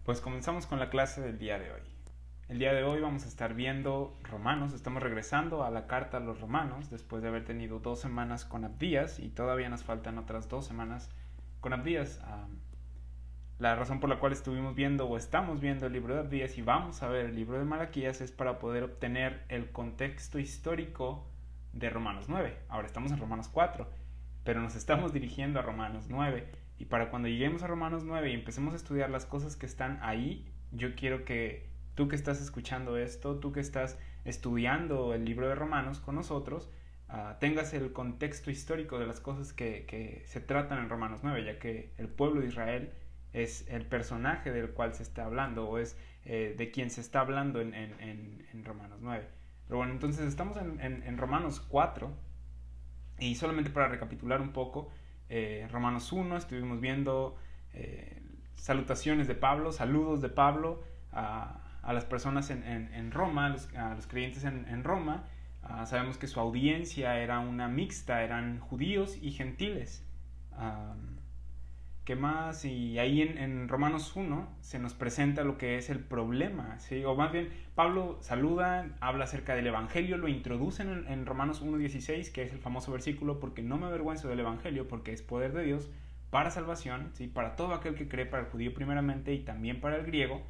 Pues comenzamos con la clase del día de hoy. El día de hoy vamos a estar viendo Romanos. Estamos regresando a la carta a los Romanos después de haber tenido 2 semanas con Abdías y todavía nos faltan otras 2 semanas con Abdías. La razón por la cual estuvimos viendo o estamos viendo el libro de Abdías y vamos a ver el libro de Malaquías es para poder obtener el contexto histórico de Romanos 9. Ahora estamos en Romanos 4, pero nos estamos dirigiendo a Romanos 9. Y para cuando lleguemos a Romanos 9 y empecemos a estudiar las cosas que están ahí, yo quiero que tú que estás escuchando esto, tú que estás estudiando el libro de Romanos con nosotros, tengas el contexto histórico de las cosas que se tratan en Romanos 9, ya que el pueblo de Israel es el personaje del cual se está hablando o es de quien se está hablando en Romanos 9. Pero bueno, entonces estamos en Romanos 4 y solamente para recapitular un poco, Romanos 1 estuvimos viendo salutaciones de Pablo, saludos de Pablo a las personas en Roma, a los creyentes en Roma. Sabemos que su audiencia era una mixta, eran judíos y gentiles. ¿Qué más? Y ahí en Romanos 1 se nos presenta lo que es el problema, ¿sí? O más bien, Pablo saluda, habla acerca del Evangelio, lo introduce en Romanos 1:16, que es el famoso versículo, porque no me avergüenzo del Evangelio, porque es poder de Dios para salvación, ¿sí? Para todo aquel que cree, para el judío primeramente y también para el griego.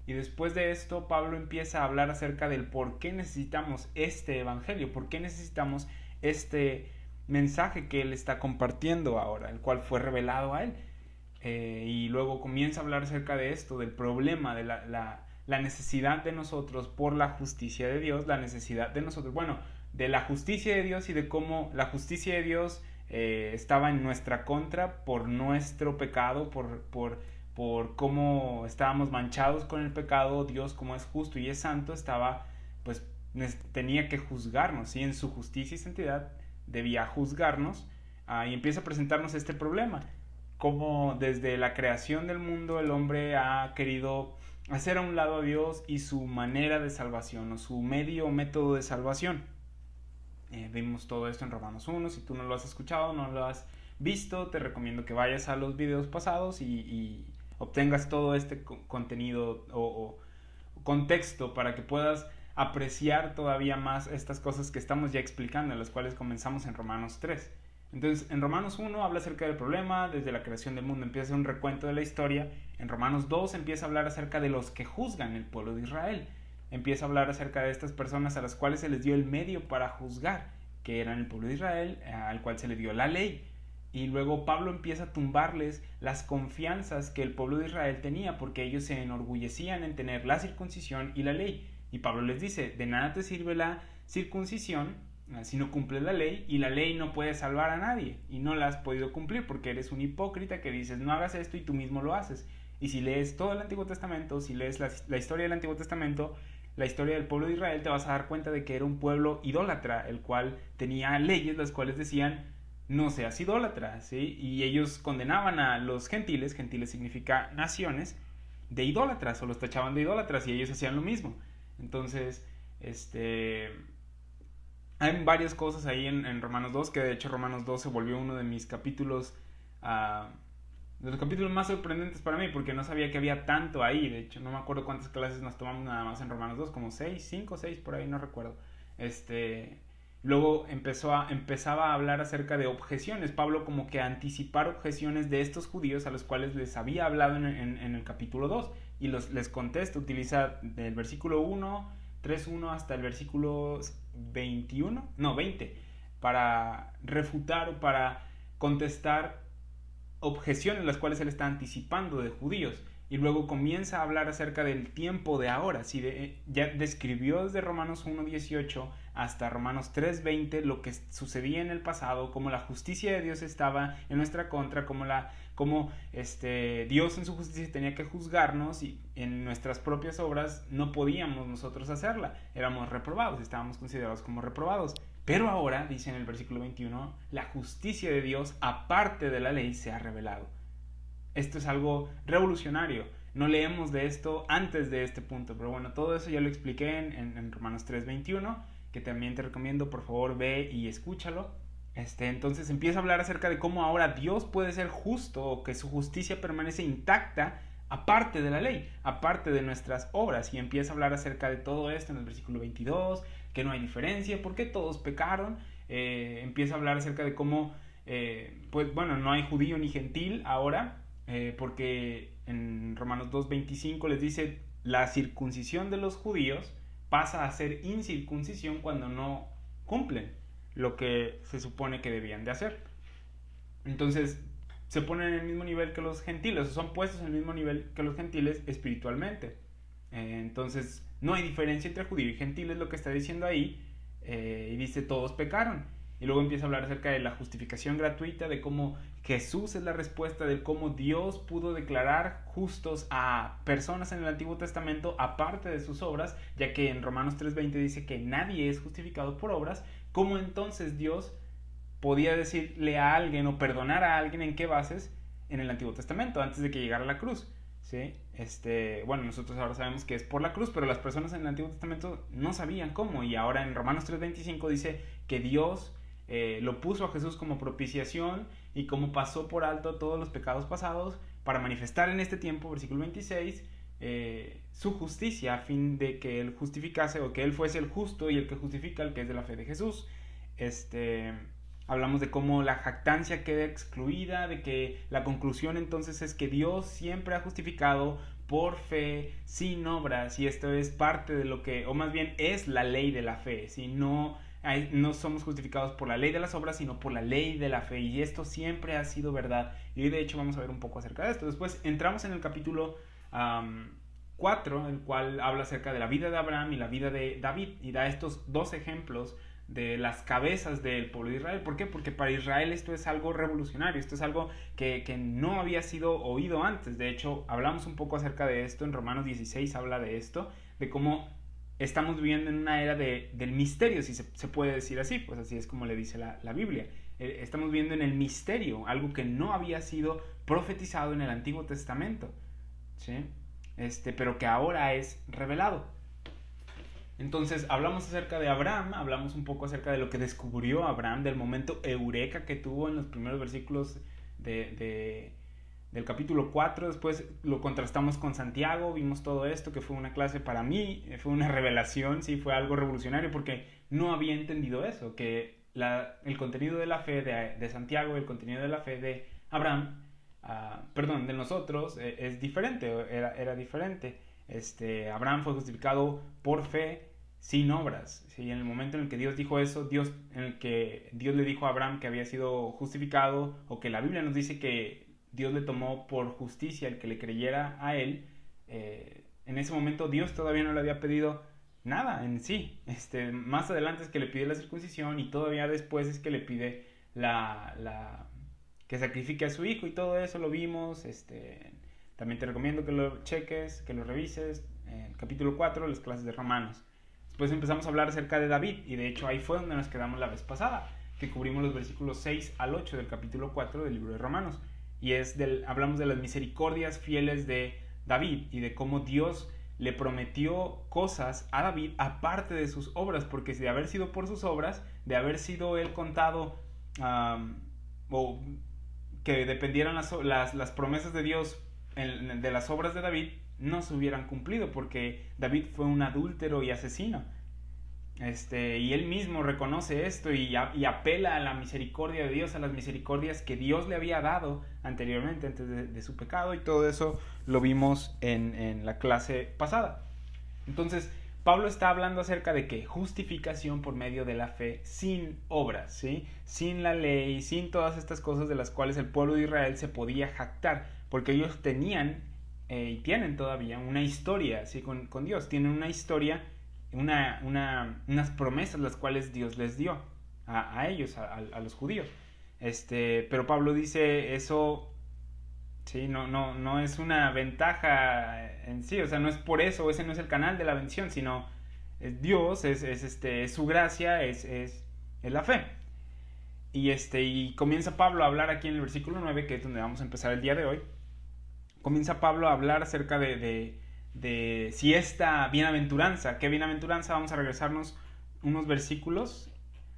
Y después de esto, Pablo empieza a hablar acerca del por qué necesitamos este Evangelio, por qué necesitamos este mensaje que él está compartiendo ahora, el cual fue revelado a él. Y luego comienza a hablar acerca de esto, del problema, de la necesidad de nosotros por la justicia de Dios, la necesidad de nosotros, bueno, de la justicia de Dios y de cómo la justicia de Dios estaba en nuestra contra por nuestro pecado, por cómo estábamos manchados con el pecado. Dios, como es justo y es santo, pues tenía que juzgarnos, ¿sí? En su justicia y santidad debía juzgarnos, y empieza a presentarnos este problema. Como desde la creación del mundo el hombre ha querido hacer a un lado a Dios y su manera de salvación o su medio o método de salvación. Vimos todo esto en Romanos 1. Si tú no lo has escuchado, no lo has visto, te recomiendo que vayas a los videos pasados y obtengas todo este contenido o contexto para que puedas apreciar todavía más estas cosas que estamos ya explicando, en las cuales comenzamos en Romanos 3. Entonces, en Romanos 1 habla acerca del problema, desde la creación del mundo empieza a hacer un recuento de la historia. En Romanos 2 empieza a hablar acerca de los que juzgan el pueblo de Israel. Empieza a hablar acerca de estas personas a las cuales se les dio el medio para juzgar, que eran el pueblo de Israel, al cual se le dio la ley. Y luego Pablo empieza a tumbarles las confianzas que el pueblo de Israel tenía, porque ellos se enorgullecían en tener la circuncisión y la ley. Y Pablo les dice, de nada te sirve la circuncisión si no cumples la ley, y la ley no puede salvar a nadie y no la has podido cumplir porque eres un hipócrita que dices no hagas esto y tú mismo lo haces. Y si lees todo el Antiguo Testamento, si lees la historia del Antiguo Testamento, la historia del pueblo de Israel, te vas a dar cuenta de que era un pueblo idólatra, el cual tenía leyes las cuales decían no seas idólatra, ¿sí? Y ellos condenaban a los gentiles, gentiles significa naciones, de idólatras, o los tachaban de idólatras, y ellos hacían lo mismo. Entonces, hay varias cosas ahí en Romanos 2, que de hecho Romanos 2 se volvió uno de mis capítulos, de los capítulos más sorprendentes para mí, porque no sabía que había tanto ahí. De hecho, no me acuerdo cuántas clases nos tomamos nada más en Romanos 2, como 5 o 6 por ahí, no recuerdo. Luego empezaba a hablar acerca de objeciones. Pablo como que anticipar objeciones de estos judíos a los cuales les había hablado en el capítulo 2. Y les contesta, utiliza del versículo 1, 3.1 hasta el versículo 20, para refutar o para contestar objeciones las cuales él está anticipando de judíos. Y luego comienza a hablar acerca del tiempo de ahora. Ya describió desde Romanos 1:18 hasta Romanos 3:20 lo que sucedía en el pasado, cómo la justicia de Dios estaba en nuestra contra, cómo Dios en su justicia tenía que juzgarnos y en nuestras propias obras no podíamos nosotros hacerla. Éramos reprobados, estábamos considerados como reprobados. Pero ahora, dice en el versículo 21, la justicia de Dios aparte de la ley se ha revelado. Esto es algo revolucionario. No leemos de esto antes de este punto, pero bueno, todo eso ya lo expliqué en Romanos 3:21, que también te recomiendo, por favor, ve y escúchalo. Entonces empieza a hablar acerca de cómo ahora Dios puede ser justo, o que su justicia permanece intacta aparte de la ley, aparte de nuestras obras. Y empieza a hablar acerca de todo esto en el versículo 22, que no hay diferencia, porque todos pecaron. Empieza a hablar acerca de cómo, pues bueno, no hay judío ni gentil ahora, porque en Romanos 2:25 les dice, la circuncisión de los judíos pasa a ser incircuncisión cuando no cumplen lo que se supone que debían de hacer. Entonces se ponen en el mismo nivel que los gentiles, o son puestos en el mismo nivel que los gentiles espiritualmente. Entonces no hay diferencia entre judío y gentil, es lo que está diciendo ahí. Y dice, todos pecaron. Y luego empieza a hablar acerca de la justificación gratuita, de cómo Jesús es la respuesta, de cómo Dios pudo declarar justos a personas en el Antiguo Testamento aparte de sus obras, ya que en Romanos 3:20 dice que nadie es justificado por obras. ¿Cómo entonces Dios podía decirle a alguien o perdonar a alguien en qué bases? En el Antiguo Testamento, antes de que llegara a la cruz, ¿sí? Bueno, nosotros ahora sabemos que es por la cruz, pero las personas en el Antiguo Testamento no sabían cómo, y ahora en Romanos 3:25 dice que Dios lo puso a Jesús como propiciación y como pasó por alto todos los pecados pasados para manifestar en este tiempo, versículo 26, su justicia, a fin de que Él justificase, o que Él fuese el justo y el que justifica, el que es de la fe de Jesús. Hablamos de cómo la jactancia queda excluida, de que la conclusión entonces es que Dios siempre ha justificado por fe, sin obras, y esto es parte de lo que, o más bien es la ley de la fe, si no somos justificados por la ley de las obras, sino por la ley de la fe, y esto siempre ha sido verdad. Y de hecho vamos a ver un poco acerca de esto. Después entramos en el capítulo 4, el cual habla acerca de la vida de Abraham y la vida de David, y da estos dos ejemplos de las cabezas del pueblo de Israel. ¿Por qué? Porque para Israel esto es algo revolucionario, esto es algo que no había sido oído antes. De hecho, hablamos un poco acerca de esto, en Romanos 16 habla de esto, de cómo estamos viviendo en una era del misterio, si se puede decir así, pues así es como le dice la Biblia. Estamos viviendo en el misterio, algo que no había sido profetizado en el Antiguo Testamento, ¿sí? Pero que ahora es revelado. Entonces hablamos acerca de Abraham, hablamos un poco acerca de lo que descubrió Abraham, del momento eureka que tuvo en los primeros versículos del capítulo 4. Después lo contrastamos con Santiago, vimos todo esto, que fue una clase para mí, fue una revelación, sí, fue algo revolucionario porque no había entendido eso, que el contenido de la fe de Santiago, el contenido de la fe de Abraham, de nosotros, es diferente, era diferente. Abraham fue justificado por fe sin obras, ¿sí? En el momento en el que Dios dijo eso, en el que Dios le dijo a Abraham que había sido justificado, o que la Biblia nos dice que Dios le tomó por justicia el que le creyera a él, en ese momento Dios todavía no le había pedido nada en sí. Más adelante es que le pide la circuncisión, y todavía después es que le pide que sacrifique a su hijo, y todo eso lo vimos. También te recomiendo que lo cheques, que lo revises, el capítulo 4, las clases de Romanos. Después empezamos a hablar acerca de David, y de hecho ahí fue donde nos quedamos la vez pasada, que cubrimos los versículos 6 al 8 del capítulo 4 del libro de Romanos. Y hablamos de las misericordias fieles de David, y de cómo Dios le prometió cosas a David aparte de sus obras, porque de haber sido por sus obras, de haber sido él contado, o que dependieran las promesas de Dios de las obras de David, no se hubieran cumplido, porque David fue un adúltero y asesino. Y él mismo reconoce esto y apela a la misericordia de Dios, a las misericordias que Dios le había dado anteriormente, antes de su pecado, y todo eso lo vimos en la clase pasada. Entonces, Pablo está hablando acerca de que justificación por medio de la fe sin obras, ¿sí? Sin la ley, sin todas estas cosas de las cuales el pueblo de Israel se podía jactar, porque ellos tenían y tienen todavía una historia, ¿sí? con Dios, tienen una historia, unas promesas las cuales Dios les dio a ellos, a los judíos. Pero Pablo dice eso, sí, no es una ventaja en sí, o sea, no es por eso, ese no es el canal de la bendición, sino es Dios, es su gracia, es la fe. Y comienza Pablo a hablar aquí en el versículo 9, que es donde vamos a empezar el día de hoy. Comienza Pablo a hablar acerca de si esta bienaventuranza, ¿qué bienaventuranza? Vamos a regresarnos unos versículos.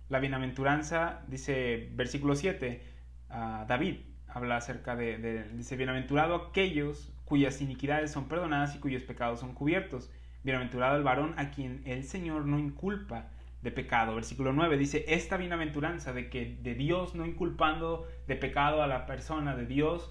La bienaventuranza, dice versículo 7, David habla acerca dice, bienaventurado aquellos cuyas iniquidades son perdonadas y cuyos pecados son cubiertos. Bienaventurado el varón a quien el Señor no inculpa de pecado. Versículo 9 dice, esta bienaventuranza de que de Dios no inculpando de pecado a la persona, de Dios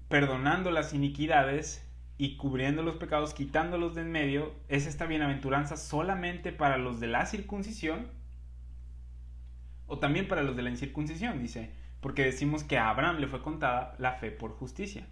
perdonando las iniquidades y cubriendo los pecados, quitándolos de en medio, es esta bienaventuranza solamente para los de la circuncisión o también para los de la incircuncisión, dice, porque decimos que a Abraham le fue contada la fe por justicia.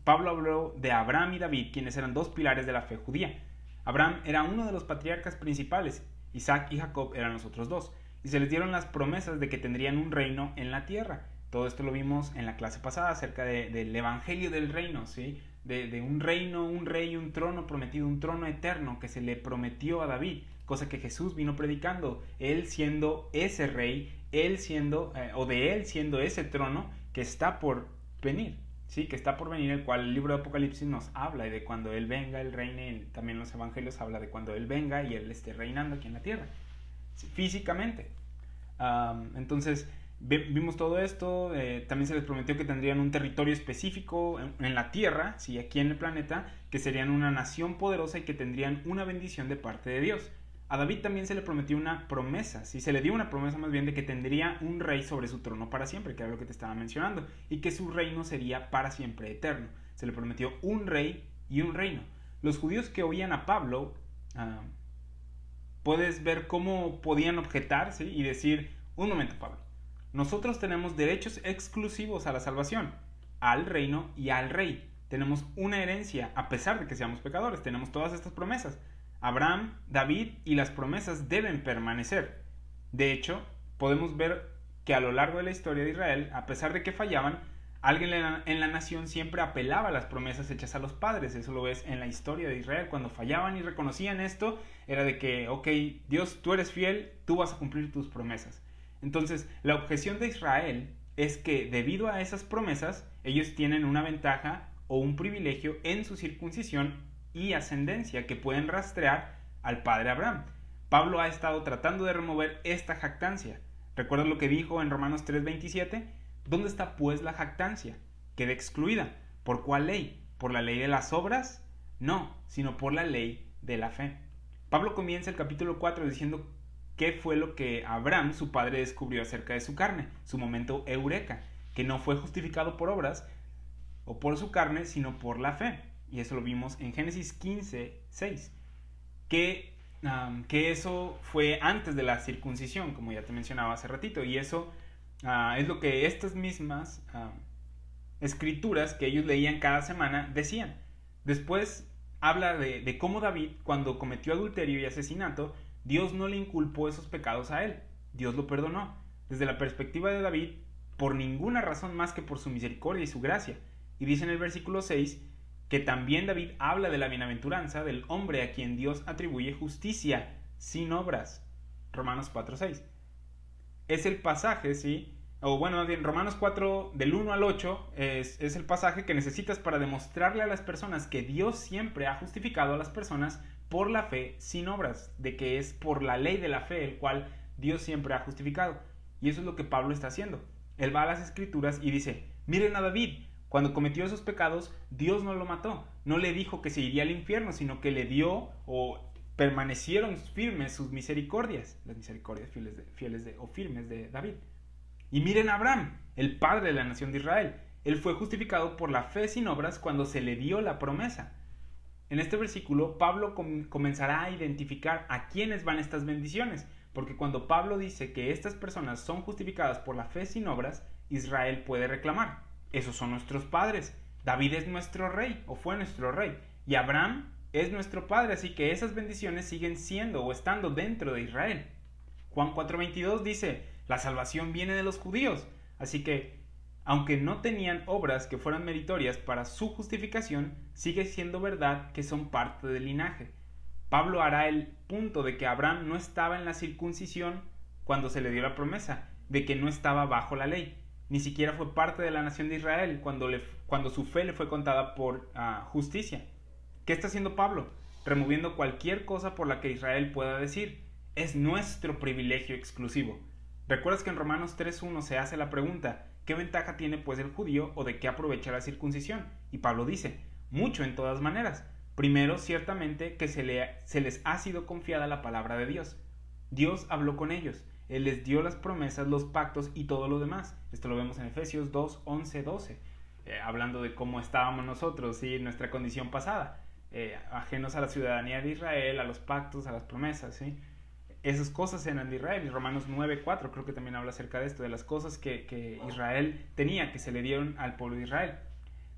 Pablo habló de Abraham y David, quienes eran dos pilares de la fe judía. Abraham era uno de los patriarcas principales, Isaac y Jacob eran los otros dos, y se les dieron las promesas de que tendrían un reino en la tierra. Todo esto lo vimos en la clase pasada acerca del evangelio del reino, ¿sí? De un reino, un rey, un trono prometido, un trono eterno que se le prometió a David, cosa que Jesús vino predicando, él siendo ese rey, él siendo ese trono que está por venir. Sí, que está por venir, el cual el libro de Apocalipsis nos habla, y de cuando Él venga, Él reine. También los evangelios habla de cuando Él venga y Él esté reinando aquí en la tierra, sí, físicamente. Entonces, vimos todo esto. También se les prometió que tendrían un territorio específico en la tierra, sí, aquí en el planeta, que serían una nación poderosa y que tendrían una bendición de parte de Dios. A David también se le prometió una promesa, ¿sí? Se le dio una promesa más bien de que tendría un rey sobre su trono para siempre, que era lo que te estaba mencionando, y que su reino sería para siempre eterno. Se le prometió un rey y un reino. Los judíos que oían a Pablo, puedes ver cómo podían objetar, ¿sí? Y decir, un momento, Pablo, nosotros tenemos derechos exclusivos a la salvación, al reino y al rey. Tenemos una herencia, a pesar de que seamos pecadores, tenemos todas estas promesas. Abraham, David y las promesas deben permanecer. De hecho, podemos ver que a lo largo de la historia de Israel, a pesar de que fallaban, alguien en la nación siempre apelaba a las promesas hechas a los padres. Eso lo ves en la historia de Israel. Cuando fallaban y reconocían esto, era de que, ok, Dios, tú eres fiel, tú vas a cumplir tus promesas. Entonces, la objeción de Israel es que debido a esas promesas, ellos tienen una ventaja o un privilegio en su circuncisión y ascendencia que pueden rastrear al padre Abraham. Pablo ha estado tratando de remover esta jactancia. ¿Recuerdas lo que dijo en Romanos 3:27? ¿Dónde está pues la jactancia? Queda excluida. ¿Por cuál ley? ¿Por la ley de las obras? No, sino por la ley de la fe. Pablo comienza el capítulo 4 diciendo qué fue lo que Abraham, su padre, descubrió acerca de su carne, su momento eureka, que no fue justificado por obras o por su carne, sino por la fe. Y eso lo vimos en Génesis 15:6, que eso fue antes de la circuncisión, como ya te mencionaba hace ratito, y eso es lo que estas mismas escrituras que ellos leían cada semana decían. Después habla de cómo David, cuando cometió adulterio y asesinato, Dios no le inculpó esos pecados a él, Dios lo perdonó. Desde la perspectiva de David, por ninguna razón más que por su misericordia y su gracia. Y dice en el versículo 6 que también David habla de la bienaventuranza del hombre a quien Dios atribuye justicia sin obras. Romanos 4:6. Es el pasaje, ¿sí? O bueno, en Romanos 4, del 1 al 8, es el pasaje que necesitas para demostrarle a las personas que Dios siempre ha justificado a las personas por la fe sin obras, de que es por la ley de la fe el cual Dios siempre ha justificado. Y eso es lo que Pablo está haciendo. Él va a las escrituras y dice, miren a David, cuando cometió esos pecados, Dios no lo mató, no le dijo que se iría al infierno, sino que le dio o permanecieron firmes sus misericordias, las misericordias firmes de David. Y miren a Abraham, el padre de la nación de Israel. Él fue justificado por la fe sin obras cuando se le dio la promesa. En este versículo, Pablo comenzará a identificar a quiénes van estas bendiciones, porque cuando Pablo dice que estas personas son justificadas por la fe sin obras, Israel puede reclamar. Esos son nuestros padres. David es nuestro rey, o fue nuestro rey, y Abraham es nuestro padre, así que esas bendiciones siguen siendo o estando dentro de Israel. Juan 4:22 dice, la salvación viene de los judíos, así que, aunque no tenían obras que fueran meritorias para su justificación, sigue siendo verdad que son parte del linaje. Pablo hará el punto de que Abraham no estaba en la circuncisión cuando se le dio la promesa, de que no estaba bajo la ley. Ni siquiera fue parte de la nación de Israel cuando su fe le fue contada por justicia. ¿Qué está haciendo Pablo? Removiendo cualquier cosa por la que Israel pueda decir. Es nuestro privilegio exclusivo. ¿Recuerdas que en Romanos 3:1 se hace la pregunta, ¿qué ventaja tiene pues el judío o de qué aprovecha la circuncisión? Y Pablo dice, mucho en todas maneras. Primero, ciertamente que se les ha sido confiada la palabra de Dios. Dios habló con ellos, Él les dio las promesas, los pactos y todo lo demás. Esto lo vemos en Efesios 2, 11, 12, hablando de cómo estábamos nosotros, ¿sí? Nuestra condición pasada, ajenos a la ciudadanía de Israel, a los pactos, a las promesas, ¿sí? Esas cosas eran de Israel. Y Romanos 9:4 creo que también habla acerca de esto, de las cosas que Israel tenía, que se le dieron al pueblo de Israel.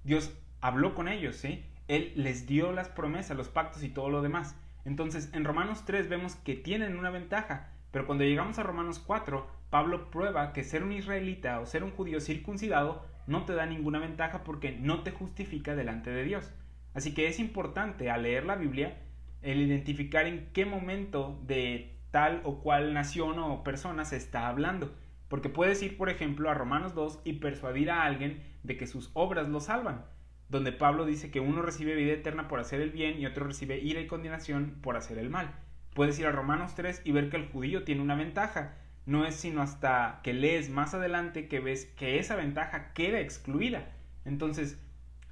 Dios habló con ellos, ¿sí? Él les dio las promesas, los pactos y todo lo demás. Entonces, en Romanos 3 vemos que tienen una ventaja, pero cuando llegamos a Romanos 4, Pablo prueba que ser un israelita o ser un judío circuncidado no te da ninguna ventaja porque no te justifica delante de Dios. Así que es importante al leer la Biblia el identificar en qué momento de tal o cual nación o persona se está hablando. Porque puedes ir, por ejemplo, a Romanos 2 y persuadir a alguien de que sus obras lo salvan, donde Pablo dice que uno recibe vida eterna por hacer el bien y otro recibe ira y condenación por hacer el mal. Puedes ir a Romanos 3 y ver que el judío tiene una ventaja. No es sino hasta que lees más adelante que ves que esa ventaja queda excluida. Entonces,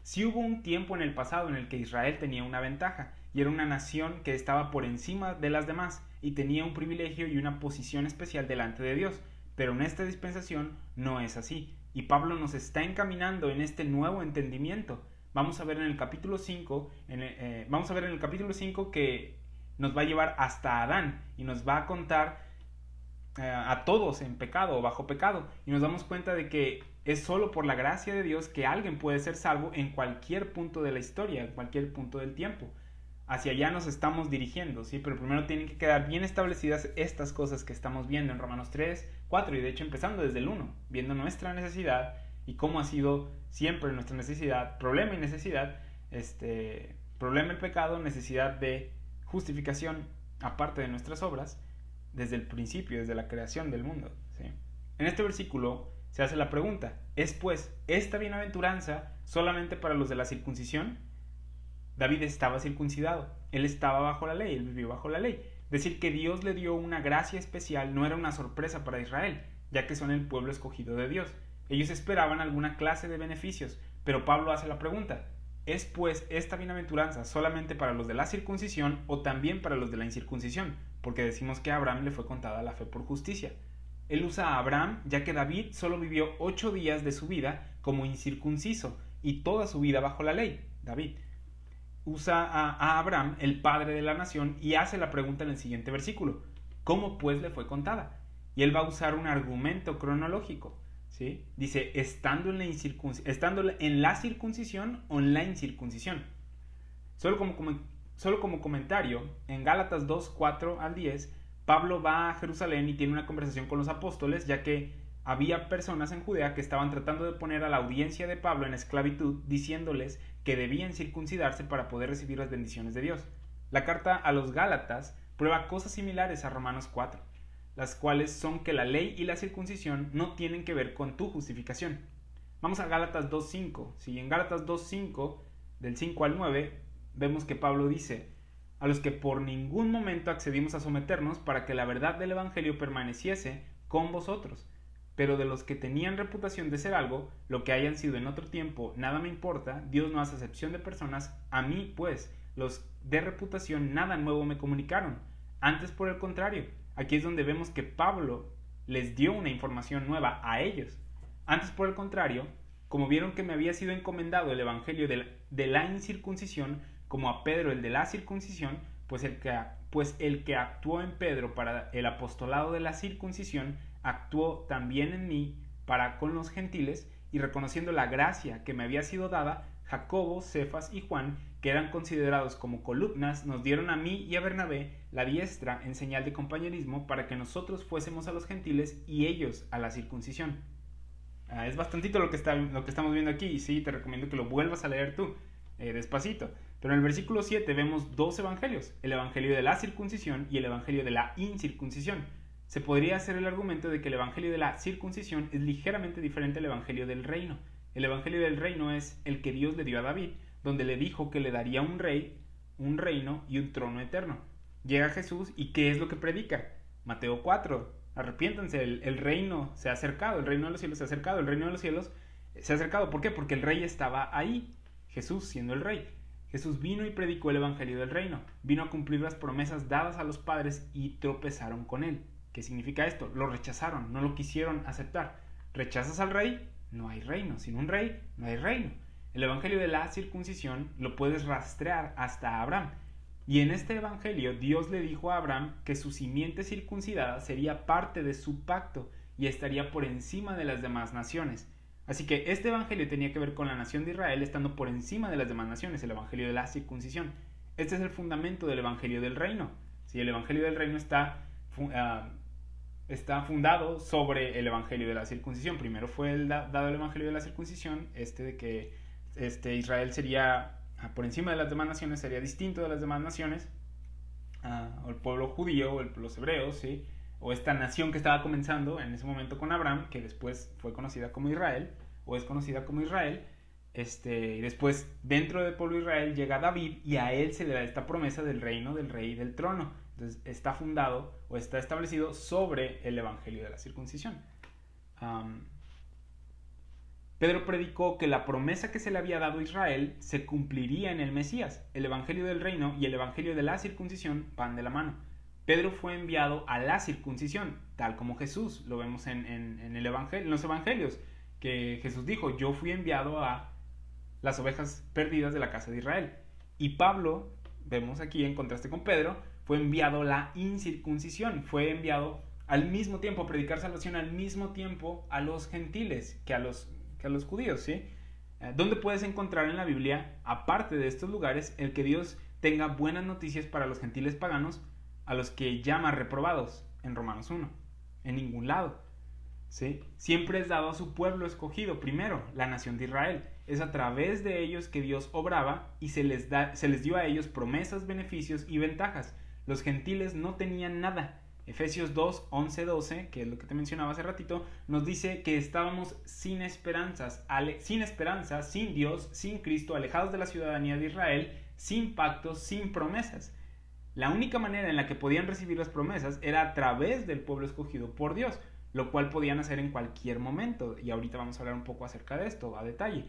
sí hubo un tiempo en el pasado en el que Israel tenía una ventaja, y era una nación que estaba por encima de las demás y tenía un privilegio y una posición especial delante de Dios. Pero en esta dispensación no es así, y Pablo nos está encaminando en este nuevo entendimiento. Vamos a ver en el capítulo 5, que nos va a llevar hasta Adán y nos va a contar a todos en pecado o bajo pecado, y nos damos cuenta de que es solo por la gracia de Dios que alguien puede ser salvo en cualquier punto de la historia, en cualquier punto del tiempo. Hacia allá nos estamos dirigiendo, ¿sí? Pero primero tienen que quedar bien establecidas estas cosas que estamos viendo en Romanos 3, 4 y de hecho empezando desde el 1, viendo nuestra necesidad y cómo ha sido siempre nuestra necesidad, problema y necesidad, problema el pecado, necesidad de justificación aparte de nuestras obras, desde el principio, desde la creación del mundo, ¿sí? En este versículo se hace la pregunta, ¿es pues esta bienaventuranza solamente para los de la circuncisión? David estaba circuncidado, él estaba bajo la ley, él vivió bajo la ley. Decir que Dios le dio una gracia especial no era una sorpresa para Israel, ya que son el pueblo escogido de Dios. Ellos esperaban alguna clase de beneficios, pero Pablo hace la pregunta, ¿es pues esta bienaventuranza solamente para los de la circuncisión o también para los de la incircuncisión? Porque decimos que a Abraham le fue contada la fe por justicia. Él usa a Abraham ya que David solo vivió 8 días de su vida como incircunciso y toda su vida bajo la ley. David usa a Abraham, el padre de la nación, y hace la pregunta en el siguiente versículo, ¿cómo pues le fue contada? Y él va a usar un argumento cronológico, ¿sí? Dice, estando en la circuncisión o en la incircuncisión. Solo como comentario, en Gálatas 2, 4 al 10, Pablo va a Jerusalén y tiene una conversación con los apóstoles, ya que había personas en Judea que estaban tratando de poner a la audiencia de Pablo en esclavitud, diciéndoles que debían circuncidarse para poder recibir las bendiciones de Dios. La carta a los Gálatas prueba cosas similares a Romanos 4, las cuales son que la ley y la circuncisión no tienen que ver con tu justificación. Vamos a Gálatas 2.5. Si en Gálatas 2.5, del 5 al 9, vemos que Pablo dice, a los que por ningún momento accedimos a someternos para que la verdad del Evangelio permaneciese con vosotros. Pero de los que tenían reputación de ser algo, lo que hayan sido en otro tiempo, nada me importa, Dios no hace acepción de personas, a mí pues, los de reputación nada nuevo me comunicaron. Antes por el contrario, aquí es donde vemos que Pablo les dio una información nueva a ellos. Antes por el contrario, como vieron que me había sido encomendado el evangelio de la incircuncisión, como a Pedro el de la circuncisión, pues el que actuó en Pedro para el apostolado de la circuncisión, actuó también en mí para con los gentiles, y reconociendo la gracia que me había sido dada, Jacobo, Cefas y Juan, que eran considerados como columnas, nos dieron a mí y a Bernabé la diestra en señal de compañerismo para que nosotros fuésemos a los gentiles y ellos a la circuncisión. Es bastantito lo que estamos viendo aquí, y sí, te recomiendo que lo vuelvas a leer tú, despacito. Pero en el versículo 7 vemos dos evangelios, el evangelio de la circuncisión y el evangelio de la incircuncisión. Se podría hacer el argumento de que el evangelio de la circuncisión es ligeramente diferente al evangelio del reino. El evangelio del reino es el que Dios le dio a David, donde le dijo que le daría un rey, un reino y un trono eterno. Llega Jesús y ¿qué es lo que predica? Mateo 4, arrepiéntanse, el reino se ha acercado, el reino de los cielos se ha acercado, el reino de los cielos se ha acercado. ¿Por qué? Porque el rey estaba ahí, Jesús siendo el rey. Jesús vino y predicó el evangelio del reino, vino a cumplir las promesas dadas a los padres y tropezaron con él. ¿Qué significa esto? Lo rechazaron, no lo quisieron aceptar. Rechazas al rey, no hay reino. Sin un rey, no hay reino. El evangelio de la circuncisión lo puedes rastrear hasta Abraham. Y en este evangelio Dios le dijo a Abraham que su simiente circuncidada sería parte de su pacto y estaría por encima de las demás naciones. Así que este evangelio tenía que ver con la nación de Israel estando por encima de las demás naciones, el evangelio de la circuncisión. Este es el fundamento del evangelio del reino. ¿Sí? El evangelio del reino está fundado sobre el evangelio de la circuncisión. Primero fue dado el evangelio de la circuncisión, de que Israel sería por encima de las demás naciones, sería distinto de las demás naciones, o el pueblo judío, o los hebreos, ¿sí? O esta nación que estaba comenzando en ese momento con Abraham, que después fue conocida como Israel, o es conocida como Israel. Y después dentro del pueblo de Israel llega David y a él se le da esta promesa del reino del rey y del trono. Entonces está fundado o está establecido sobre el evangelio de la circuncisión. Pedro predicó que la promesa que se le había dado a Israel se cumpliría en el Mesías. El evangelio del reino y el evangelio de la circuncisión van de la mano. Pedro fue enviado a la circuncisión, tal como Jesús. Lo vemos en los evangelios, que Jesús dijo: yo fui enviado a las ovejas perdidas de la casa de Israel. Y Pablo, vemos aquí en contraste con Pedro, fue enviado a la incircuncisión. Fue enviado al mismo tiempo a predicar salvación al mismo tiempo a los gentiles que a los judíos, ¿sí? ¿Dónde puedes encontrar en la Biblia, aparte de estos lugares, el que Dios tenga buenas noticias para los gentiles paganos, a los que llama reprobados en Romanos 1? En ningún lado, ¿sí? Siempre es dado a su pueblo escogido, primero, la nación de Israel. Es a través de ellos que Dios obraba y se les dio a ellos promesas, beneficios y ventajas. Los gentiles no tenían nada. Efesios 2, 11, 12, que es lo que te mencionaba hace ratito, nos dice que estábamos sin esperanza, sin Dios, sin Cristo, alejados de la ciudadanía de Israel, sin pactos, sin promesas. La única manera en la que podían recibir las promesas era a través del pueblo escogido por Dios, lo cual podían hacer en cualquier momento, y ahorita vamos a hablar un poco acerca de esto a detalle.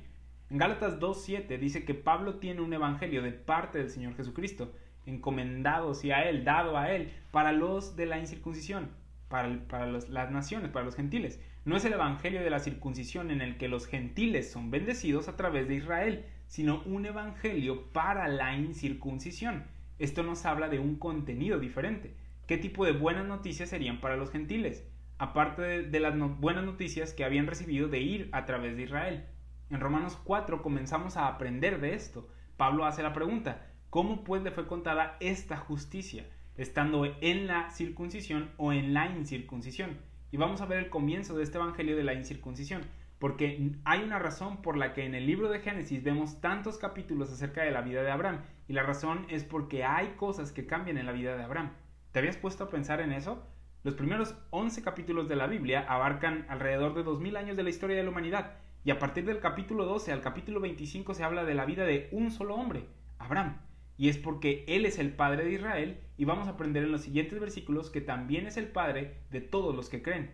En Gálatas 2:7 dice que Pablo tiene un evangelio de parte del Señor Jesucristo, encomendado a él, dado a él, para los de la incircuncisión, para las naciones, para los gentiles. No es el evangelio de la circuncisión en el que los gentiles son bendecidos a través de Israel, sino un evangelio para la incircuncisión. Esto nos habla de un contenido diferente. ¿Qué tipo de buenas noticias serían para los gentiles? Aparte de las buenas noticias que habían recibido de ir a través de Israel. En Romanos 4 comenzamos a aprender de esto. Pablo hace la pregunta: ¿cómo pues le fue contada esta justicia, estando en la circuncisión o en la incircuncisión? Y vamos a ver el comienzo de este evangelio de la incircuncisión, porque hay una razón por la que en el libro de Génesis vemos tantos capítulos acerca de la vida de Abraham, y la razón es porque hay cosas que cambian en la vida de Abraham. ¿Te habías puesto a pensar en eso? Los primeros 11 capítulos de la Biblia abarcan alrededor de 2000 años de la historia de la humanidad, y a partir del capítulo 12 al capítulo 25 se habla de la vida de un solo hombre, Abraham. Y es porque él es el padre de Israel, y vamos a aprender en los siguientes versículos que también es el padre de todos los que creen.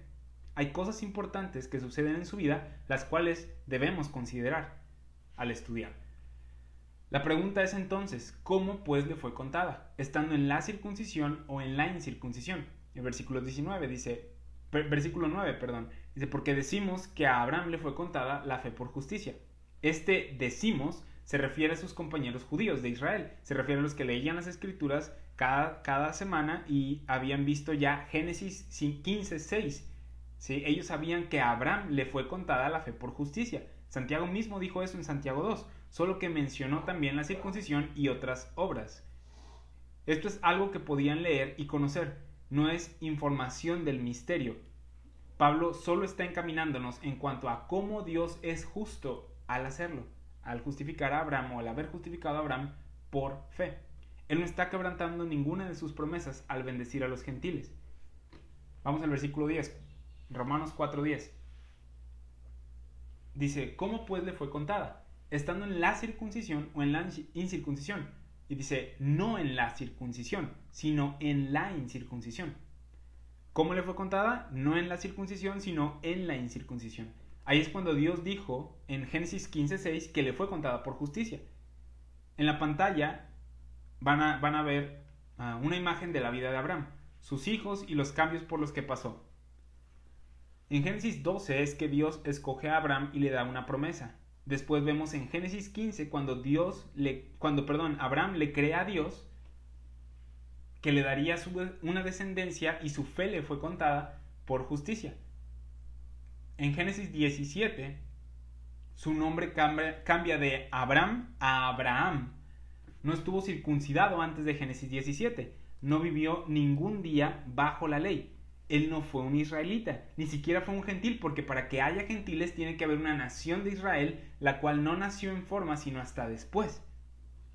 Hay cosas importantes que suceden en su vida, las cuales debemos considerar al estudiar. La pregunta es entonces, ¿cómo pues le fue contada? ¿Estando en la circuncisión o en la incircuncisión? El versículo 9 dice, porque decimos que a Abraham le fue contada la fe por justicia. Este decimos se refiere a sus compañeros judíos de Israel, se refiere a los que leían las escrituras cada semana y habían visto ya Génesis 15:6. ¿Sí? Ellos sabían que a Abraham le fue contada la fe por justicia. Santiago mismo dijo eso en Santiago 2, solo que mencionó también la circuncisión y otras obras. Esto es algo que podían leer y conocer, no es información del misterio. Pablo solo está encaminándonos en cuanto a cómo Dios es justo al hacerlo, al justificar a Abraham o al haber justificado a Abraham por fe. Él no está quebrantando ninguna de sus promesas al bendecir a los gentiles. Vamos al versículo 10, Romanos 4:10. Dice, ¿cómo pues le fue contada? ¿Estando en la circuncisión o en la incircuncisión? Y dice, no en la circuncisión, sino en la incircuncisión. ¿Cómo le fue contada? No en la circuncisión, sino en la incircuncisión. Ahí es cuando Dios dijo en Génesis 15:6 que le fue contada por justicia. En la pantalla van a ver una imagen de la vida de Abraham, sus hijos y los cambios por los que pasó. En Génesis 12 es que Dios escoge a Abraham y le da una promesa. Después vemos en Génesis 15 cuando Abraham le cree a Dios que le daría una descendencia y su fe le fue contada por justicia. En Génesis 17 su nombre cambia de Abram a Abraham. No estuvo circuncidado antes de Génesis 17. No vivió ningún día bajo la ley. Él no fue un israelita, ni siquiera fue un gentil, porque para que haya gentiles tiene que haber una nación de Israel, la cual no nació en forma sino hasta después.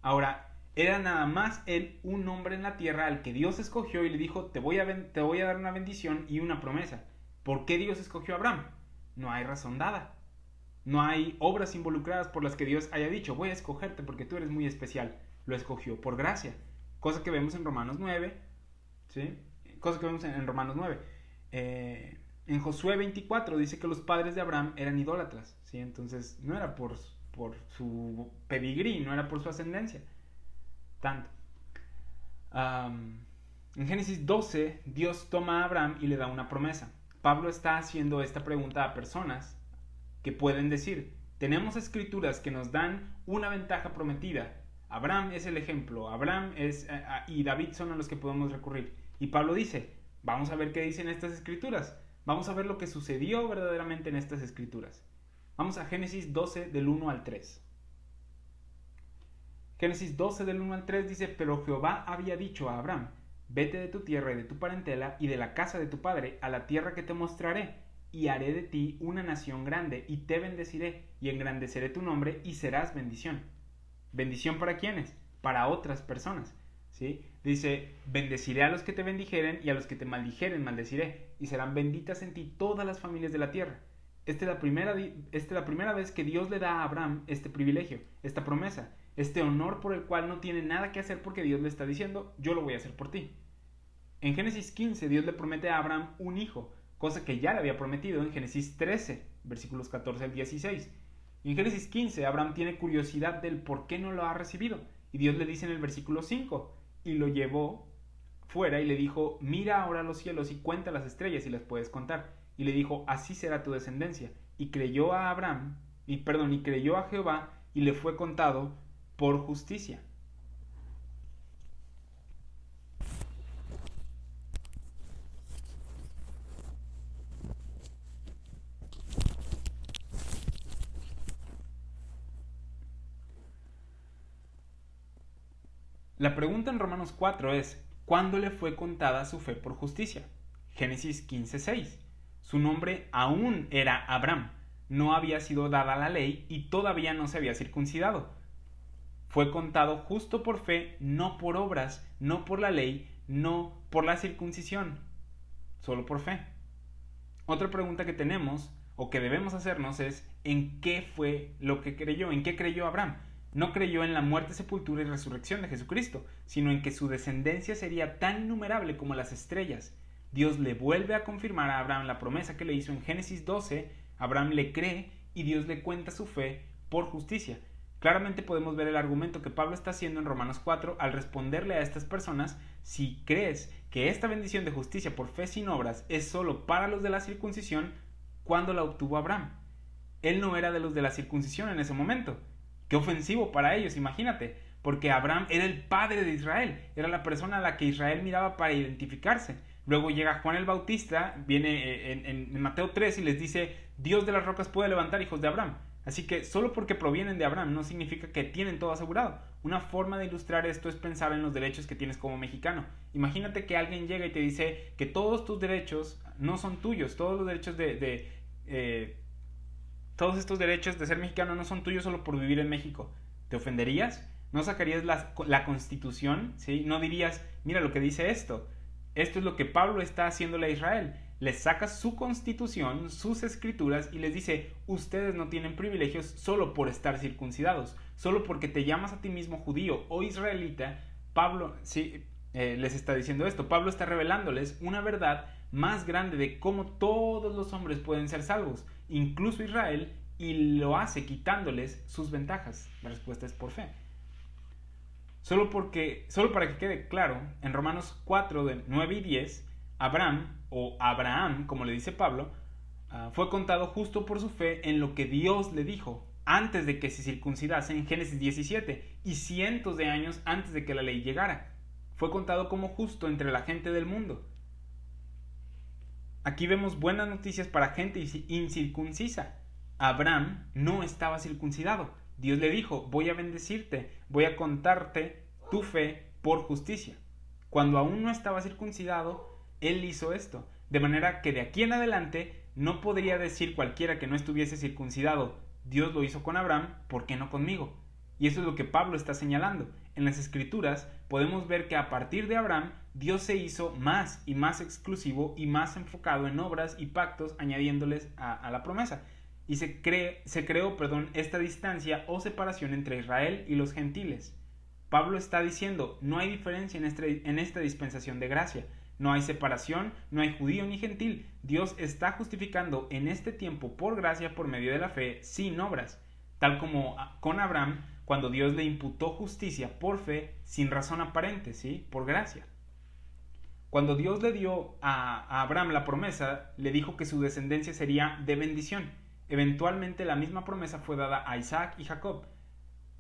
Ahora, era nada más él un hombre en la tierra al que Dios escogió y le dijo, te voy a dar una bendición y una promesa. ¿Por qué Dios escogió a Abraham? No hay razón dada. No hay obras involucradas por las que Dios haya dicho, voy a escogerte porque tú eres muy especial. Lo escogió por gracia. Cosa que vemos en Romanos 9, ¿sí? Cosa que vemos en Romanos 9. En Josué 24 dice que los padres de Abraham eran idólatras, ¿sí? Entonces no era por su pedigrí, no era por su ascendencia. Tanto. En Génesis 12, Dios toma a Abraham y le da una promesa. Pablo está haciendo esta pregunta a personas que pueden decir, tenemos escrituras que nos dan una ventaja prometida. Abraham es el ejemplo, y David son a los que podemos recurrir. Y Pablo dice, vamos a ver qué dicen estas escrituras. Vamos a ver lo que sucedió verdaderamente en estas escrituras. Vamos a Génesis 12 del 1 al 3. Génesis 12 del 1 al 3 dice, pero Jehová había dicho a Abraham, vete de tu tierra y de tu parentela y de la casa de tu padre a la tierra que te mostraré, y haré de ti una nación grande, y te bendeciré, y engrandeceré tu nombre, y serás bendición. ¿Bendición para quiénes? Para otras personas, ¿sí? Dice, bendeciré a los que te bendijeren, y a los que te maldijeren maldeciré, y serán benditas en ti todas las familias de la tierra. Esta es la primera vez que Dios le da a Abraham este privilegio, esta promesa, este honor por el cual no tiene nada que hacer porque Dios le está diciendo, yo lo voy a hacer por ti. En Génesis 15 Dios le promete a Abraham un hijo, cosa que ya le había prometido en Génesis 13, versículos 14 al 16. Y en Génesis 15 Abraham tiene curiosidad del por qué no lo ha recibido. Y Dios le dice en el versículo 5, y lo llevó fuera y le dijo, mira ahora los cielos y cuenta las estrellas si las puedes contar. Y le dijo, así será tu descendencia. Y creyó a Jehová y le fue contado por justicia. La pregunta en Romanos 4 es, ¿cuándo le fue contada su fe por justicia? Génesis 15:6. Su nombre aún era Abraham, no había sido dada la ley y todavía no se había circuncidado. Fue contado justo por fe, no por obras, no por la ley, no por la circuncisión, solo por fe. Otra pregunta que tenemos o que debemos hacernos es, ¿en qué fue lo que creyó? ¿En qué creyó Abraham? No creyó en la muerte, sepultura y resurrección de Jesucristo, sino en que su descendencia sería tan innumerable como las estrellas. Dios le vuelve a confirmar a Abraham la promesa que le hizo en Génesis 12, Abraham le cree y Dios le cuenta su fe por justicia. Claramente podemos ver el argumento que Pablo está haciendo en Romanos 4 al responderle a estas personas, si crees que esta bendición de justicia por fe sin obras es solo para los de la circuncisión, ¿cuándo la obtuvo Abraham? Él no era de los de la circuncisión en ese momento. Qué ofensivo para ellos, imagínate, porque Abraham era el padre de Israel, era la persona a la que Israel miraba para identificarse. Luego llega Juan el Bautista, viene en Mateo 3 y les dice, Dios de las rocas puede levantar hijos de Abraham. Así que solo porque provienen de Abraham no significa que tienen todo asegurado. Una forma de ilustrar esto es pensar en los derechos que tienes como mexicano. Imagínate que alguien llega y te dice que todos tus derechos no son tuyos, todos los derechos todos estos derechos de ser mexicano no son tuyos solo por vivir en México. ¿Te ofenderías? ¿No sacarías la Constitución? ¿Sí? ¿No dirías, mira lo que dice esto? Esto es lo que Pablo está haciéndole a Israel. Les saca su Constitución, sus escrituras y les dice, ustedes no tienen privilegios solo por estar circuncidados, solo porque te llamas a ti mismo judío o israelita. Pablo les está diciendo esto. Pablo está revelándoles una verdad más grande de cómo todos los hombres pueden ser salvos, incluso Israel, y lo hace quitándoles sus ventajas. La respuesta es por fe. Solo para que quede claro, en Romanos 4, de 9 y 10, Abraham, o Abraham, como le dice Pablo, fue contado justo por su fe en lo que Dios le dijo antes de que se circuncidase en Génesis 17 y cientos de años antes de que la ley llegara. Fue contado como justo entre la gente del mundo. Aquí vemos buenas noticias para gente incircuncisa. Abraham no estaba circuncidado. Dios le dijo, voy a bendecirte, voy a contarte tu fe por justicia. Cuando aún no estaba circuncidado, él hizo esto. De manera que de aquí en adelante no podría decir cualquiera que no estuviese circuncidado, Dios lo hizo con Abraham, ¿por qué no conmigo? Y eso es lo que Pablo está señalando. En las Escrituras podemos ver que a partir de Abraham, Dios se hizo más y más exclusivo y más enfocado en obras y pactos, añadiéndoles a la promesa. Y se creó esta distancia o separación entre Israel y los gentiles. Pablo está diciendo, no hay diferencia en esta dispensación de gracia. No hay separación, no hay judío ni gentil. Dios está justificando en este tiempo por gracia por medio de la fe, sin obras. Tal como con Abraham, cuando Dios le imputó justicia por fe, sin razón aparente, ¿sí? Por gracia. Cuando Dios le dio a Abraham la promesa, le dijo que su descendencia sería de bendición. Eventualmente la misma promesa fue dada a Isaac y Jacob.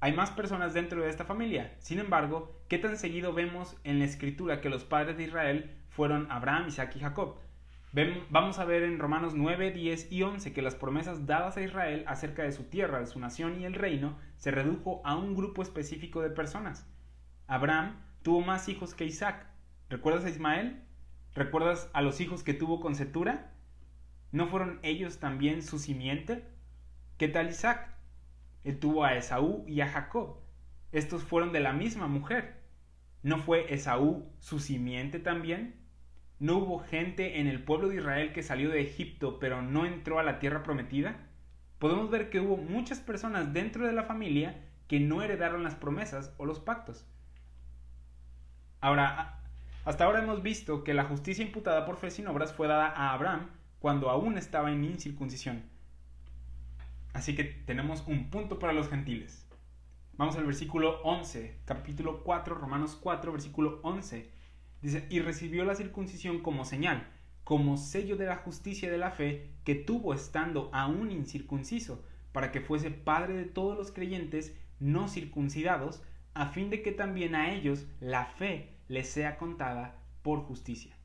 Hay más personas dentro de esta familia. Sin embargo, ¿qué tan seguido vemos en la Escritura que los padres de Israel fueron Abraham, Isaac y Jacob? Vamos a ver en Romanos 9, 10 y 11 que las promesas dadas a Israel acerca de su tierra, de su nación y el reino se redujo a un grupo específico de personas. Abraham tuvo más hijos que Isaac. ¿Recuerdas a Ismael? ¿Recuerdas a los hijos que tuvo con Cetura? ¿No fueron ellos también su simiente? ¿Qué tal Isaac? Él tuvo a Esaú y a Jacob. Estos fueron de la misma mujer. ¿No fue Esaú su simiente también? ¿No hubo gente en el pueblo de Israel que salió de Egipto pero no entró a la tierra prometida? Podemos ver que hubo muchas personas dentro de la familia que no heredaron las promesas o los pactos. Ahora, hasta ahora hemos visto que la justicia imputada por fe sin obras fue dada a Abraham cuando aún estaba en incircuncisión. Así que tenemos un punto para los gentiles. Vamos al versículo 11, capítulo 4, Romanos 4, versículo 11. Dice, y recibió la circuncisión como señal, como sello de la justicia de la fe que tuvo estando aún incircunciso, para que fuese padre de todos los creyentes no circuncidados, a fin de que también a ellos la fe les sea contada por justicia.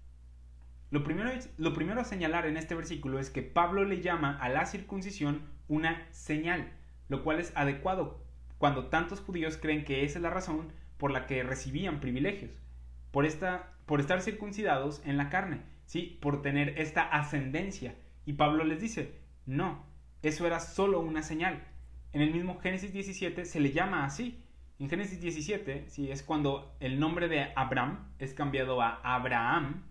Lo primero a señalar en este versículo es que Pablo le llama a la circuncisión una señal, lo cual es adecuado cuando tantos judíos creen que esa es la razón por la que recibían privilegios, por estar circuncidados en la carne, ¿sí? Por tener esta ascendencia. Y Pablo les dice, no, eso era solo una señal. En el mismo Génesis 17 se le llama así. En Génesis 17, ¿sí? Es cuando el nombre de Abraham es cambiado a Abraham.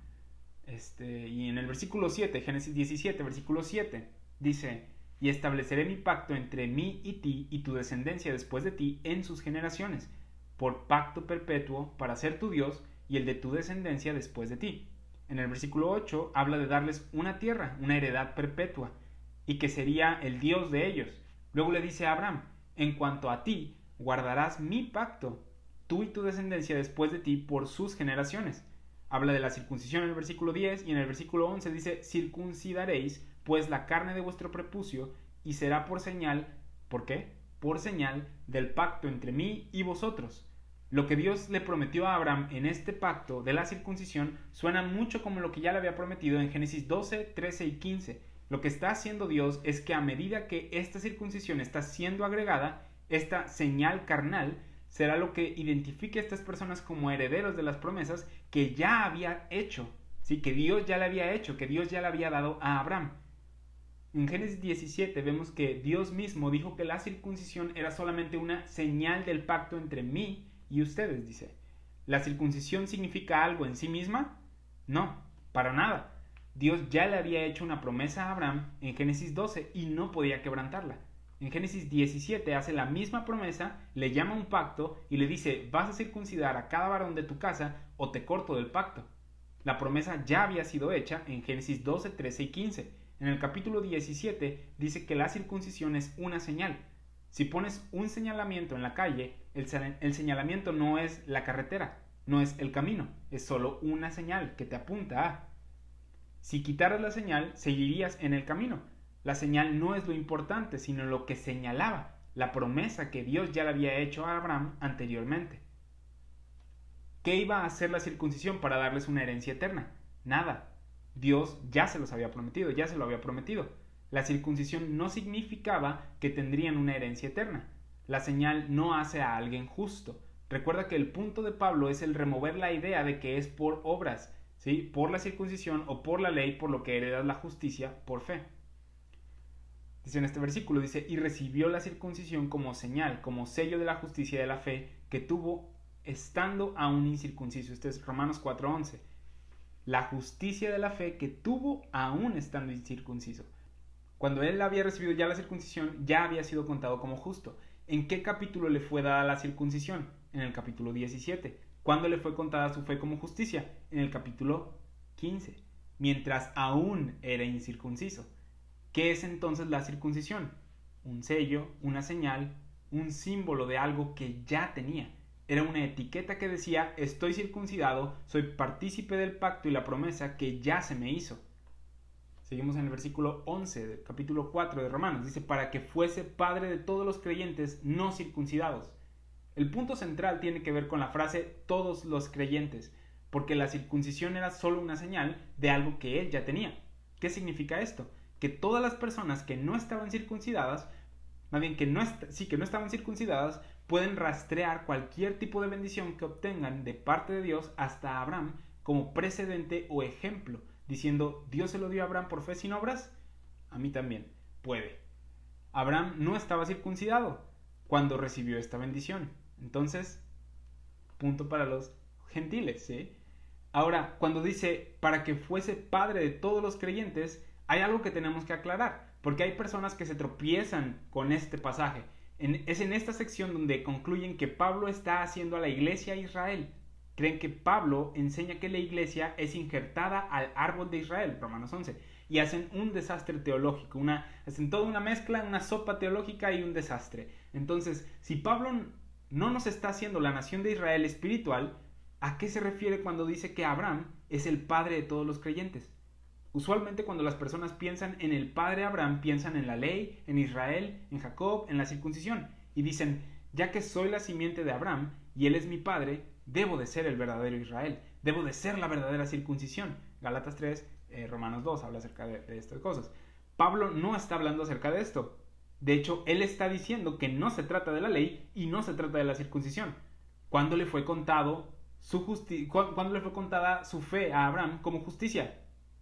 Y en el versículo 7, Génesis 17, versículo 7, dice, y estableceré mi pacto entre mí y ti y tu descendencia después de ti en sus generaciones, por pacto perpetuo para ser tu Dios y el de tu descendencia después de ti. En el versículo 8 habla de darles una tierra, una heredad perpetua, y que sería el Dios de ellos. Luego le dice a Abraham, en cuanto a ti, guardarás mi pacto, tú y tu descendencia después de ti por sus generaciones. Habla de la circuncisión en el versículo 10 y en el versículo 11 dice, circuncidaréis pues la carne de vuestro prepucio y será por señal, ¿por qué? Por señal del pacto entre mí y vosotros. Lo que Dios le prometió a Abraham en este pacto de la circuncisión suena mucho como lo que ya le había prometido en Génesis 12, 13 y 15. Lo que está haciendo Dios es que a medida que esta circuncisión está siendo agregada, esta señal carnal será lo que identifique a estas personas como herederos de las promesas que ya había hecho, ¿sí? Que Dios ya le había hecho, que Dios ya le había dado a Abraham. En Génesis 17 vemos que Dios mismo dijo que la circuncisión era solamente una señal del pacto entre mí y ustedes, dice. ¿La circuncisión significa algo en sí misma? No, para nada. Dios ya le había hecho una promesa a Abraham en Génesis 12 y no podía quebrantarla. En Génesis 17 hace la misma promesa, le llama un pacto y le dice, vas a circuncidar a cada varón de tu casa o te corto del pacto. La promesa ya había sido hecha en Génesis 12, 13 y 15. En el capítulo 17 dice que la circuncisión es una señal. Si pones un señalamiento en la calle, el señalamiento no es la carretera, no es el camino, es solo una señal que te apunta a. Si quitaras la señal, seguirías en el camino. La señal no es lo importante, sino lo que señalaba, la promesa que Dios ya le había hecho a Abraham anteriormente. ¿Qué iba a hacer la circuncisión para darles una herencia eterna? Nada. Dios ya se los había prometido, ya se lo había prometido. La circuncisión no significaba que tendrían una herencia eterna. La señal no hace a alguien justo. Recuerda que el punto de Pablo es el remover la idea de que es por obras, ¿sí? Por la circuncisión o por la ley, por lo que heredas la justicia por fe. Dice en este versículo, dice, y recibió la circuncisión como señal, como sello de la justicia de la fe que tuvo estando aún incircunciso. Este es Romanos 4:11. La justicia de la fe que tuvo aún estando incircunciso. Cuando él había recibido ya la circuncisión, ya había sido contado como justo. ¿En qué capítulo le fue dada la circuncisión? En el capítulo 17. ¿Cuándo le fue contada su fe como justicia? En el capítulo 15. Mientras aún era incircunciso. ¿Qué es entonces la circuncisión? Un sello, una señal, un símbolo de algo que ya tenía. Era una etiqueta que decía, estoy circuncidado, soy partícipe del pacto y la promesa que ya se me hizo. Seguimos en el versículo 11 del capítulo 4 de Romanos. Dice, para que fuese padre de todos los creyentes no circuncidados. El punto central tiene que ver con la frase todos los creyentes, porque la circuncisión era solo una señal de algo que él ya tenía. ¿Qué significa esto? Que todas las personas que no estaban circuncidadas, más bien que no estaban circuncidadas, pueden rastrear cualquier tipo de bendición que obtengan de parte de Dios hasta Abraham como precedente o ejemplo, diciendo, ¿Dios se lo dio a Abraham por fe sin obras? A mí también. Puede. Abraham no estaba circuncidado cuando recibió esta bendición. Entonces, punto para los gentiles, ¿sí? Ahora, cuando dice, para que fuese padre de todos los creyentes, hay algo que tenemos que aclarar, porque hay personas que se tropiezan con este pasaje. Es en esta sección donde concluyen que Pablo está haciendo a la iglesia Israel. Creen que Pablo enseña que la iglesia es injertada al árbol de Israel, Romanos 11, y hacen un desastre teológico, hacen toda una mezcla, una sopa teológica y un desastre. Entonces, si Pablo no nos está haciendo la nación de Israel espiritual, ¿a qué se refiere cuando dice que Abraham es el padre de todos los creyentes? Usualmente cuando las personas piensan en el padre Abraham, piensan en la ley, en Israel, en Jacob, en la circuncisión, y dicen, ya que soy la simiente de Abraham y él es mi padre, debo de ser el verdadero Israel, debo de ser la verdadera circuncisión. Gálatas 3, Romanos 2 habla acerca de estas cosas. Pablo no está hablando acerca de esto. De hecho, él está diciendo que no se trata de la ley y no se trata de la circuncisión. ¿Cuándo le fue contada su fe a Abraham como justicia?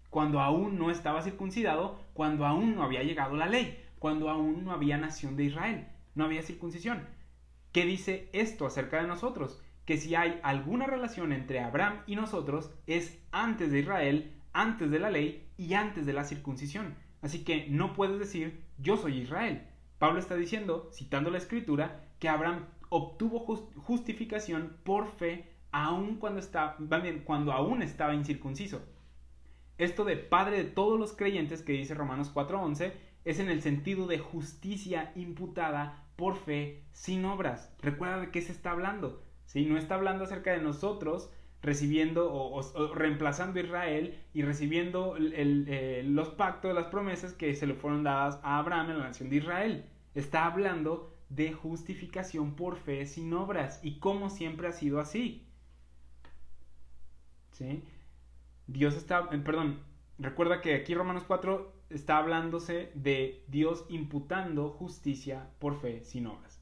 Cuando aún no estaba circuncidado, cuando aún no había llegado la ley, cuando aún no había nación de Israel, no había circuncisión. ¿Qué dice esto acerca de nosotros? Que si hay alguna relación entre Abraham y nosotros, es antes de Israel, antes de la ley y antes de la circuncisión. Así que no puedes decir, yo soy Israel. Pablo está diciendo, citando la escritura, que Abraham obtuvo justificación por fe aún cuando aún estaba incircunciso. Esto de padre de todos los creyentes que dice Romanos 4:11 es en el sentido de justicia imputada por fe sin obras. Recuerda de qué se está hablando. ¿Sí? No está hablando acerca de nosotros recibiendo o reemplazando a Israel y recibiendo los pactos, las promesas que se le fueron dadas a Abraham en la nación de Israel. Está hablando de justificación por fe sin obras y como siempre ha sido así. ¿Sí? Recuerda que aquí Romanos 4 está hablándose de Dios imputando justicia por fe sin obras.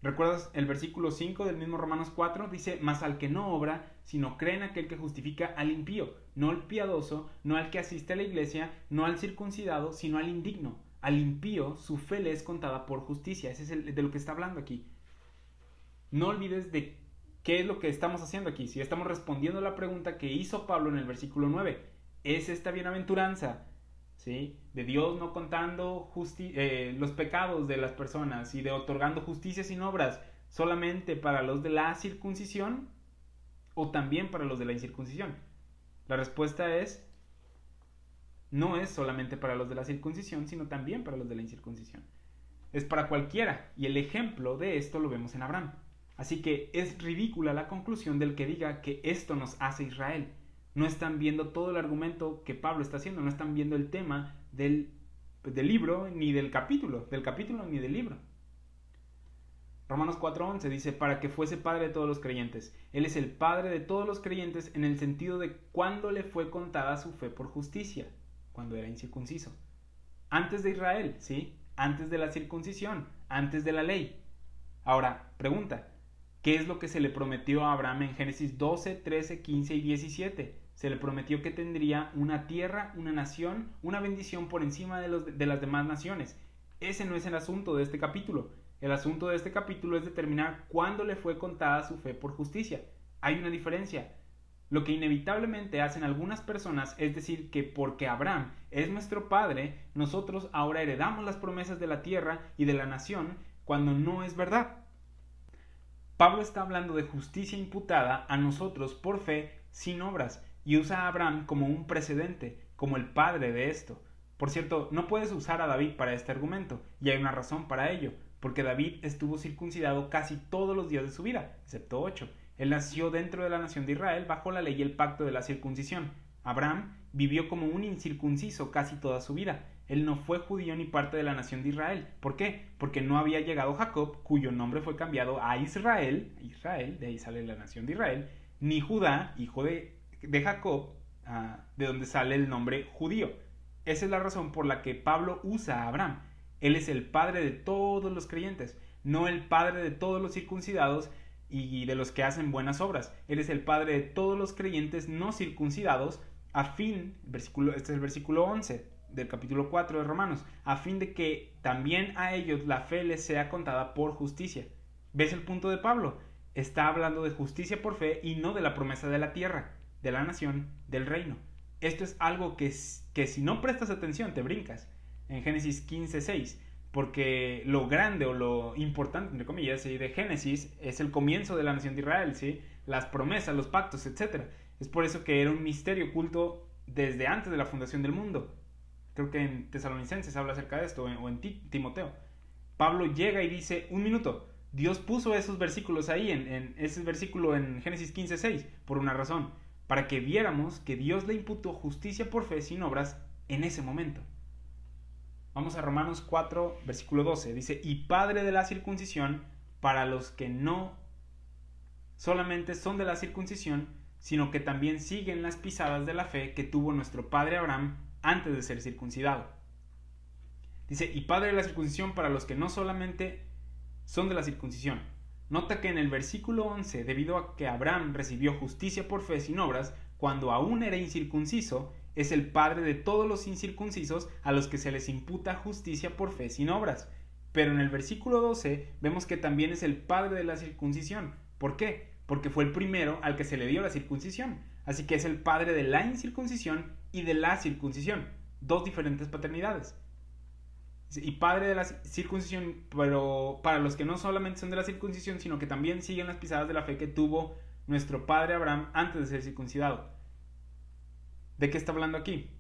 ¿Recuerdas el versículo 5 del mismo Romanos 4? Dice, mas al que no obra, sino cree en aquel que justifica al impío, no al piadoso, no al que asiste a la iglesia, no al circuncidado, sino al indigno. Al impío su fe le es contada por justicia. Ese es de lo que está hablando aquí. No olvides de qué es lo que estamos haciendo aquí. Si estamos respondiendo a la pregunta que hizo Pablo en el versículo 9. ¿Es esta bienaventuranza? ¿Sí? De Dios no contando los pecados de las personas y de otorgando justicia sin obras solamente para los de la circuncisión o también para los de la incircuncisión. La respuesta es, no es solamente para los de la circuncisión, sino también para los de la incircuncisión. Es para cualquiera, y el ejemplo de esto lo vemos en Abraham. Así que es ridícula la conclusión del que diga que esto nos hace Israel. No están viendo todo el argumento que Pablo está haciendo, no están viendo el tema del libro ni del capítulo ni del libro. Romanos 4:11 dice, para que fuese padre de todos los creyentes. Él es el padre de todos los creyentes en el sentido de cuando le fue contada su fe por justicia, cuando era incircunciso. Antes de Israel, ¿sí? Antes de la circuncisión, antes de la ley. Ahora, pregunta, ¿qué es lo que se le prometió a Abraham en Génesis 12, 13, 15 y 17? Se le prometió que tendría una tierra, una nación, una bendición por encima de las demás naciones. Ese no es el asunto de este capítulo. El asunto de este capítulo es determinar cuándo le fue contada su fe por justicia. Hay una diferencia. Lo que inevitablemente hacen algunas personas es decir que porque Abraham es nuestro padre, nosotros ahora heredamos las promesas de la tierra y de la nación, cuando no es verdad. Pablo está hablando de justicia imputada a nosotros por fe sin obras y usa a Abraham como un precedente, como el padre de esto. Por cierto, no puedes usar a David para este argumento, y hay una razón para ello, porque David estuvo circuncidado casi todos los días de su vida, excepto 8. Él nació dentro de la nación de Israel bajo la ley y el pacto de la circuncisión. Abraham vivió como un incircunciso casi toda su vida. Él no fue judío ni parte de la nación de Israel. ¿Por qué? Porque no había llegado Jacob, cuyo nombre fue cambiado a Israel, de ahí sale la nación de Israel, ni Judá, hijo de Jacob, de donde sale el nombre judío. Esa es la razón por la que Pablo usa a Abraham. Él es el padre de todos los creyentes, no el padre de todos los circuncidados y de los que hacen buenas obras. Él es el padre de todos los creyentes no circuncidados, este es el versículo 11 del capítulo 4 de Romanos, a fin de que también a ellos la fe les sea contada por justicia. ¿Ves el punto de Pablo? Está hablando de justicia por fe y no de la promesa de la tierra, de la nación, del reino. Esto es algo que si no prestas atención te brincas en Génesis 15:6, porque lo grande o lo importante, entre comillas, ¿sí?, de Génesis es el comienzo de la nación de Israel, ¿sí?, las promesas, los pactos, etc. Es por eso que era un misterio oculto desde antes de la fundación del mundo. Creo que en Tesalonicenses habla acerca de esto, o en Timoteo. Pablo llega y dice, un minuto, Dios puso esos versículos ahí, en ese versículo en Génesis 15:6, por una razón, para que viéramos que Dios le imputó justicia por fe sin obras en ese momento. Vamos a Romanos 4, versículo 12. Dice, y padre de la circuncisión para los que no solamente son de la circuncisión, sino que también siguen las pisadas de la fe que tuvo nuestro padre Abraham antes de ser circuncidado. Dice, y padre de la circuncisión para los que no solamente son de la circuncisión. Nota que en el versículo 11, debido a que Abraham recibió justicia por fe sin obras, cuando aún era incircunciso, es el padre de todos los incircuncisos a los que se les imputa justicia por fe sin obras. Pero en el versículo 12 vemos que también es el padre de la circuncisión. ¿Por qué? Porque fue el primero al que se le dio la circuncisión. Así que es el padre de la incircuncisión y de la circuncisión. Dos diferentes paternidades. Y padre de la circuncisión, pero para los que no solamente son de la circuncisión, sino que también siguen las pisadas de la fe que tuvo nuestro padre Abraham antes de ser circuncidado. ¿De qué está hablando aquí?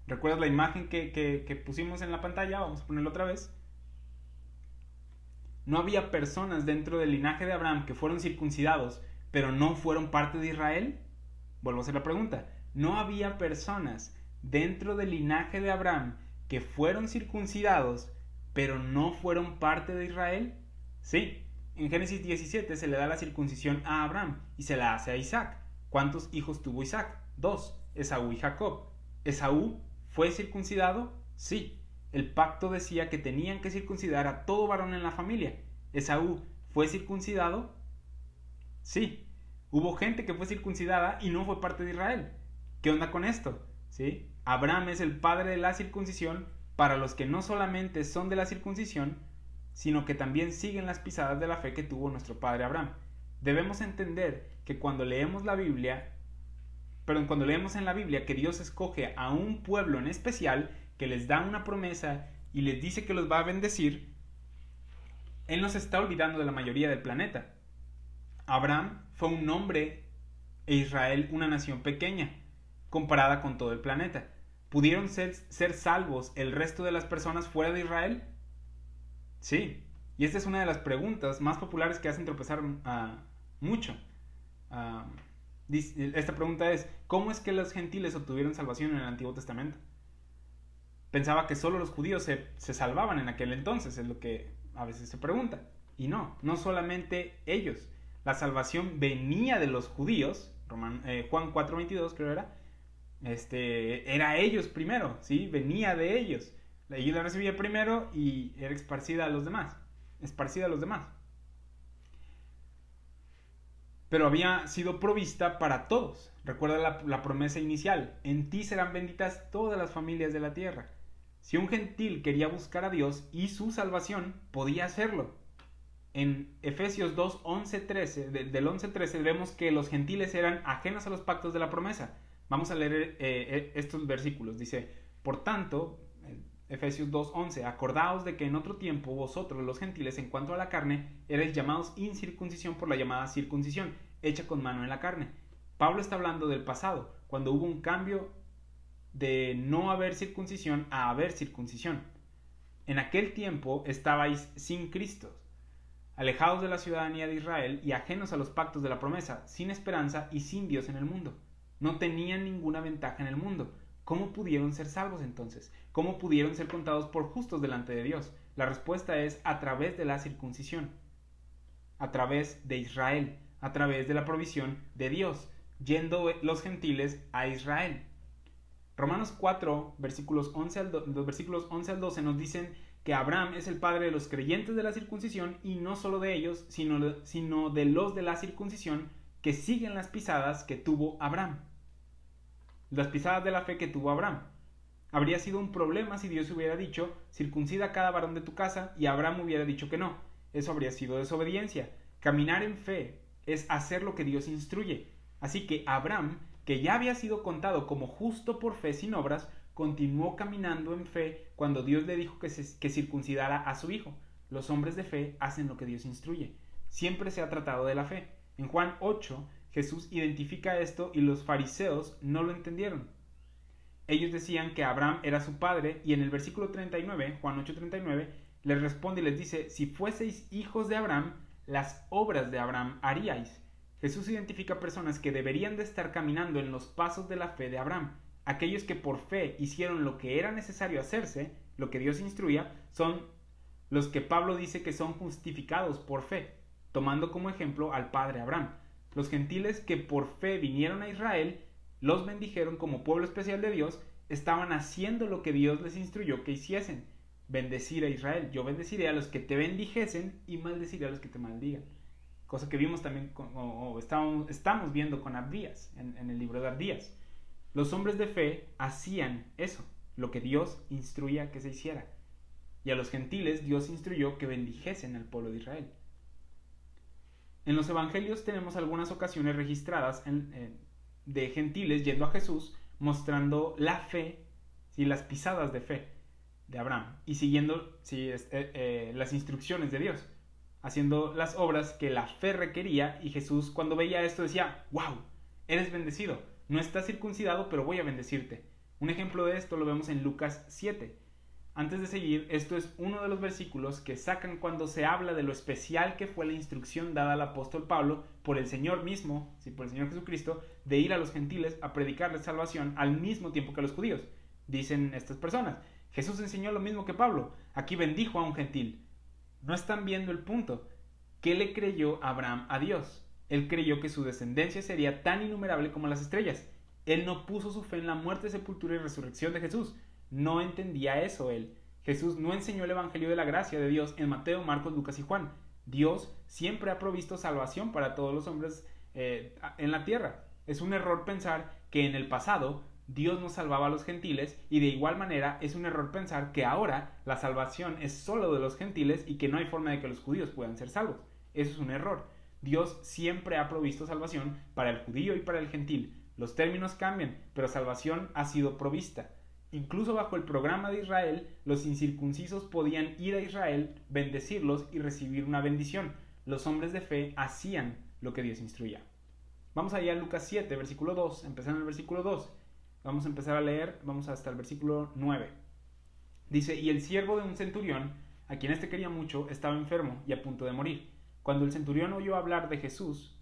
¿Recuerdas la imagen que pusimos en la pantalla? Vamos a ponerla otra vez. ¿No había personas dentro del linaje de Abraham que fueron circuncidados, pero no fueron parte de Israel? Vuelvo a hacer la pregunta. ¿No había personas dentro del linaje de Abraham que fueron circuncidados, pero no fueron parte de Israel? Sí. En Génesis 17 se le da la circuncisión a Abraham y se la hace a Isaac. ¿Cuántos hijos tuvo Isaac? 2. Esaú y Jacob. ¿Esaú fue circuncidado? Sí. El pacto decía que tenían que circuncidar a todo varón en la familia. ¿Esaú fue circuncidado? Sí. Hubo gente que fue circuncidada y no fue parte de Israel. ¿Qué onda con esto? ¿Sí? Abraham es el padre de la circuncisión para los que no solamente son de la circuncisión, sino que también siguen las pisadas de la fe que tuvo nuestro padre Abraham. Debemos entender que cuando leemos en la Biblia que Dios escoge a un pueblo en especial, que les da una promesa y les dice que los va a bendecir, Él no se está olvidando de la mayoría del planeta. Abraham fue un hombre e Israel una nación pequeña. comparada con todo el planeta. ¿Pudieron ser salvos el resto de las personas fuera de Israel? Sí. Y esta es una de las preguntas más populares que hacen tropezar mucho. Esta pregunta es, ¿cómo es que los gentiles obtuvieron salvación en el Antiguo Testamento? Pensaba que solo los judíos se salvaban en aquel entonces, es lo que a veces se pregunta. Y no solamente ellos. La salvación venía de los judíos, Juan 4:22 creo era ellos primero, ¿sí? Venía de ellos. Ellos la recibía primero y era esparcida a los demás. Pero había sido provista para todos. Recuerda la promesa inicial: en ti serán benditas todas las familias de la tierra. Si un gentil quería buscar a Dios y su salvación, podía hacerlo. En Efesios 2, 11, 13, del 11 al 13, vemos que los gentiles eran ajenos a los pactos de la promesa. Vamos a leer estos versículos. Dice, por tanto, Efesios 2, 11, acordaos de que en otro tiempo vosotros, los gentiles, en cuanto a la carne, erais llamados incircuncisión por la llamada circuncisión, hecha con mano en la carne. Pablo está hablando del pasado, cuando hubo un cambio de no haber circuncisión a haber circuncisión. En aquel tiempo estabais sin Cristo, alejados de la ciudadanía de Israel y ajenos a los pactos de la promesa, sin esperanza y sin Dios en el mundo. No tenían ninguna ventaja en el mundo. ¿Cómo pudieron ser salvos entonces? ¿Cómo pudieron ser contados por justos delante de Dios? La respuesta es a través de la circuncisión, a través de Israel, a través de la provisión de Dios, yendo los gentiles a Israel. Romanos 4, versículos 11 al 12 nos dicen que Abraham es el padre de los creyentes de la circuncisión y no solo de ellos, sino de los de la circuncisión que siguen las pisadas que tuvo Abraham. Las pisadas de la fe que tuvo Abraham. Habría sido un problema si Dios hubiera dicho, circuncida a cada varón de tu casa, y Abraham hubiera dicho que no. Eso habría sido desobediencia. Caminar en fe es hacer lo que Dios instruye. Así que Abraham, que ya había sido contado como justo por fe sin obras, continuó caminando en fe cuando Dios le dijo que circuncidara a su hijo. Los hombres de fe hacen lo que Dios instruye. Siempre se ha tratado de la fe. En Juan 8, Jesús identifica esto y los fariseos no lo entendieron. Ellos decían que Abraham era su padre y en el versículo 39, Juan 8:39, les responde y les dice, si fueseis hijos de Abraham, las obras de Abraham haríais. Jesús identifica personas que deberían de estar caminando en los pasos de la fe de Abraham. Aquellos que por fe hicieron lo que era necesario hacerse, lo que Dios instruía, son los que Pablo dice que son justificados por fe, tomando como ejemplo al padre Abraham. Los gentiles que por fe vinieron a Israel, los bendijeron como pueblo especial de Dios, estaban haciendo lo que Dios les instruyó que hiciesen. Bendecir a Israel. Yo bendeciré a los que te bendijesen y maldeciré a los que te maldigan. Cosa que vimos también, estamos viendo con Abdías, en el libro de Abdías. Los hombres de fe hacían eso, lo que Dios instruía que se hiciera. Y a los gentiles Dios instruyó que bendijesen al pueblo de Israel. En los evangelios tenemos algunas ocasiones registradas de gentiles yendo a Jesús mostrando la fe y las pisadas de fe de Abraham y siguiendo las instrucciones de Dios, haciendo las obras que la fe requería, y Jesús cuando veía esto decía, wow, eres bendecido, no estás circuncidado pero voy a bendecirte. Un ejemplo de esto lo vemos en Lucas 7. Antes de seguir, esto es uno de los versículos que sacan cuando se habla de lo especial que fue la instrucción dada al apóstol Pablo por el Señor mismo, por el Señor Jesucristo, de ir a los gentiles a predicarles salvación al mismo tiempo que a los judíos. Dicen estas personas, Jesús enseñó lo mismo que Pablo, aquí bendijo a un gentil. No están viendo el punto. ¿Qué le creyó Abraham a Dios? Él creyó que su descendencia sería tan innumerable como las estrellas. Él no puso su fe en la muerte, sepultura y resurrección de Jesús. No entendía eso él. Jesús no enseñó el evangelio de la gracia de Dios en Mateo, Marcos, Lucas y Juan. Dios siempre ha provisto salvación para todos los hombres en la tierra. Es un error pensar que en el pasado Dios no salvaba a los gentiles, y de igual manera es un error pensar que ahora la salvación es solo de los gentiles y que no hay forma de que los judíos puedan ser salvos. Eso es un error. Dios siempre ha provisto salvación para el judío y para el gentil. Los términos cambian, pero salvación ha sido provista. Incluso bajo el programa de Israel, los incircuncisos podían ir a Israel, bendecirlos y recibir una bendición. Los hombres de fe hacían lo que Dios instruía. Vamos allá a Lucas 7, versículo 2, empezando en el versículo 2. Vamos a empezar a leer, vamos hasta el versículo 9. Dice, y el siervo de un centurión, a quien éste quería mucho, estaba enfermo y a punto de morir. Cuando el centurión oyó hablar de Jesús,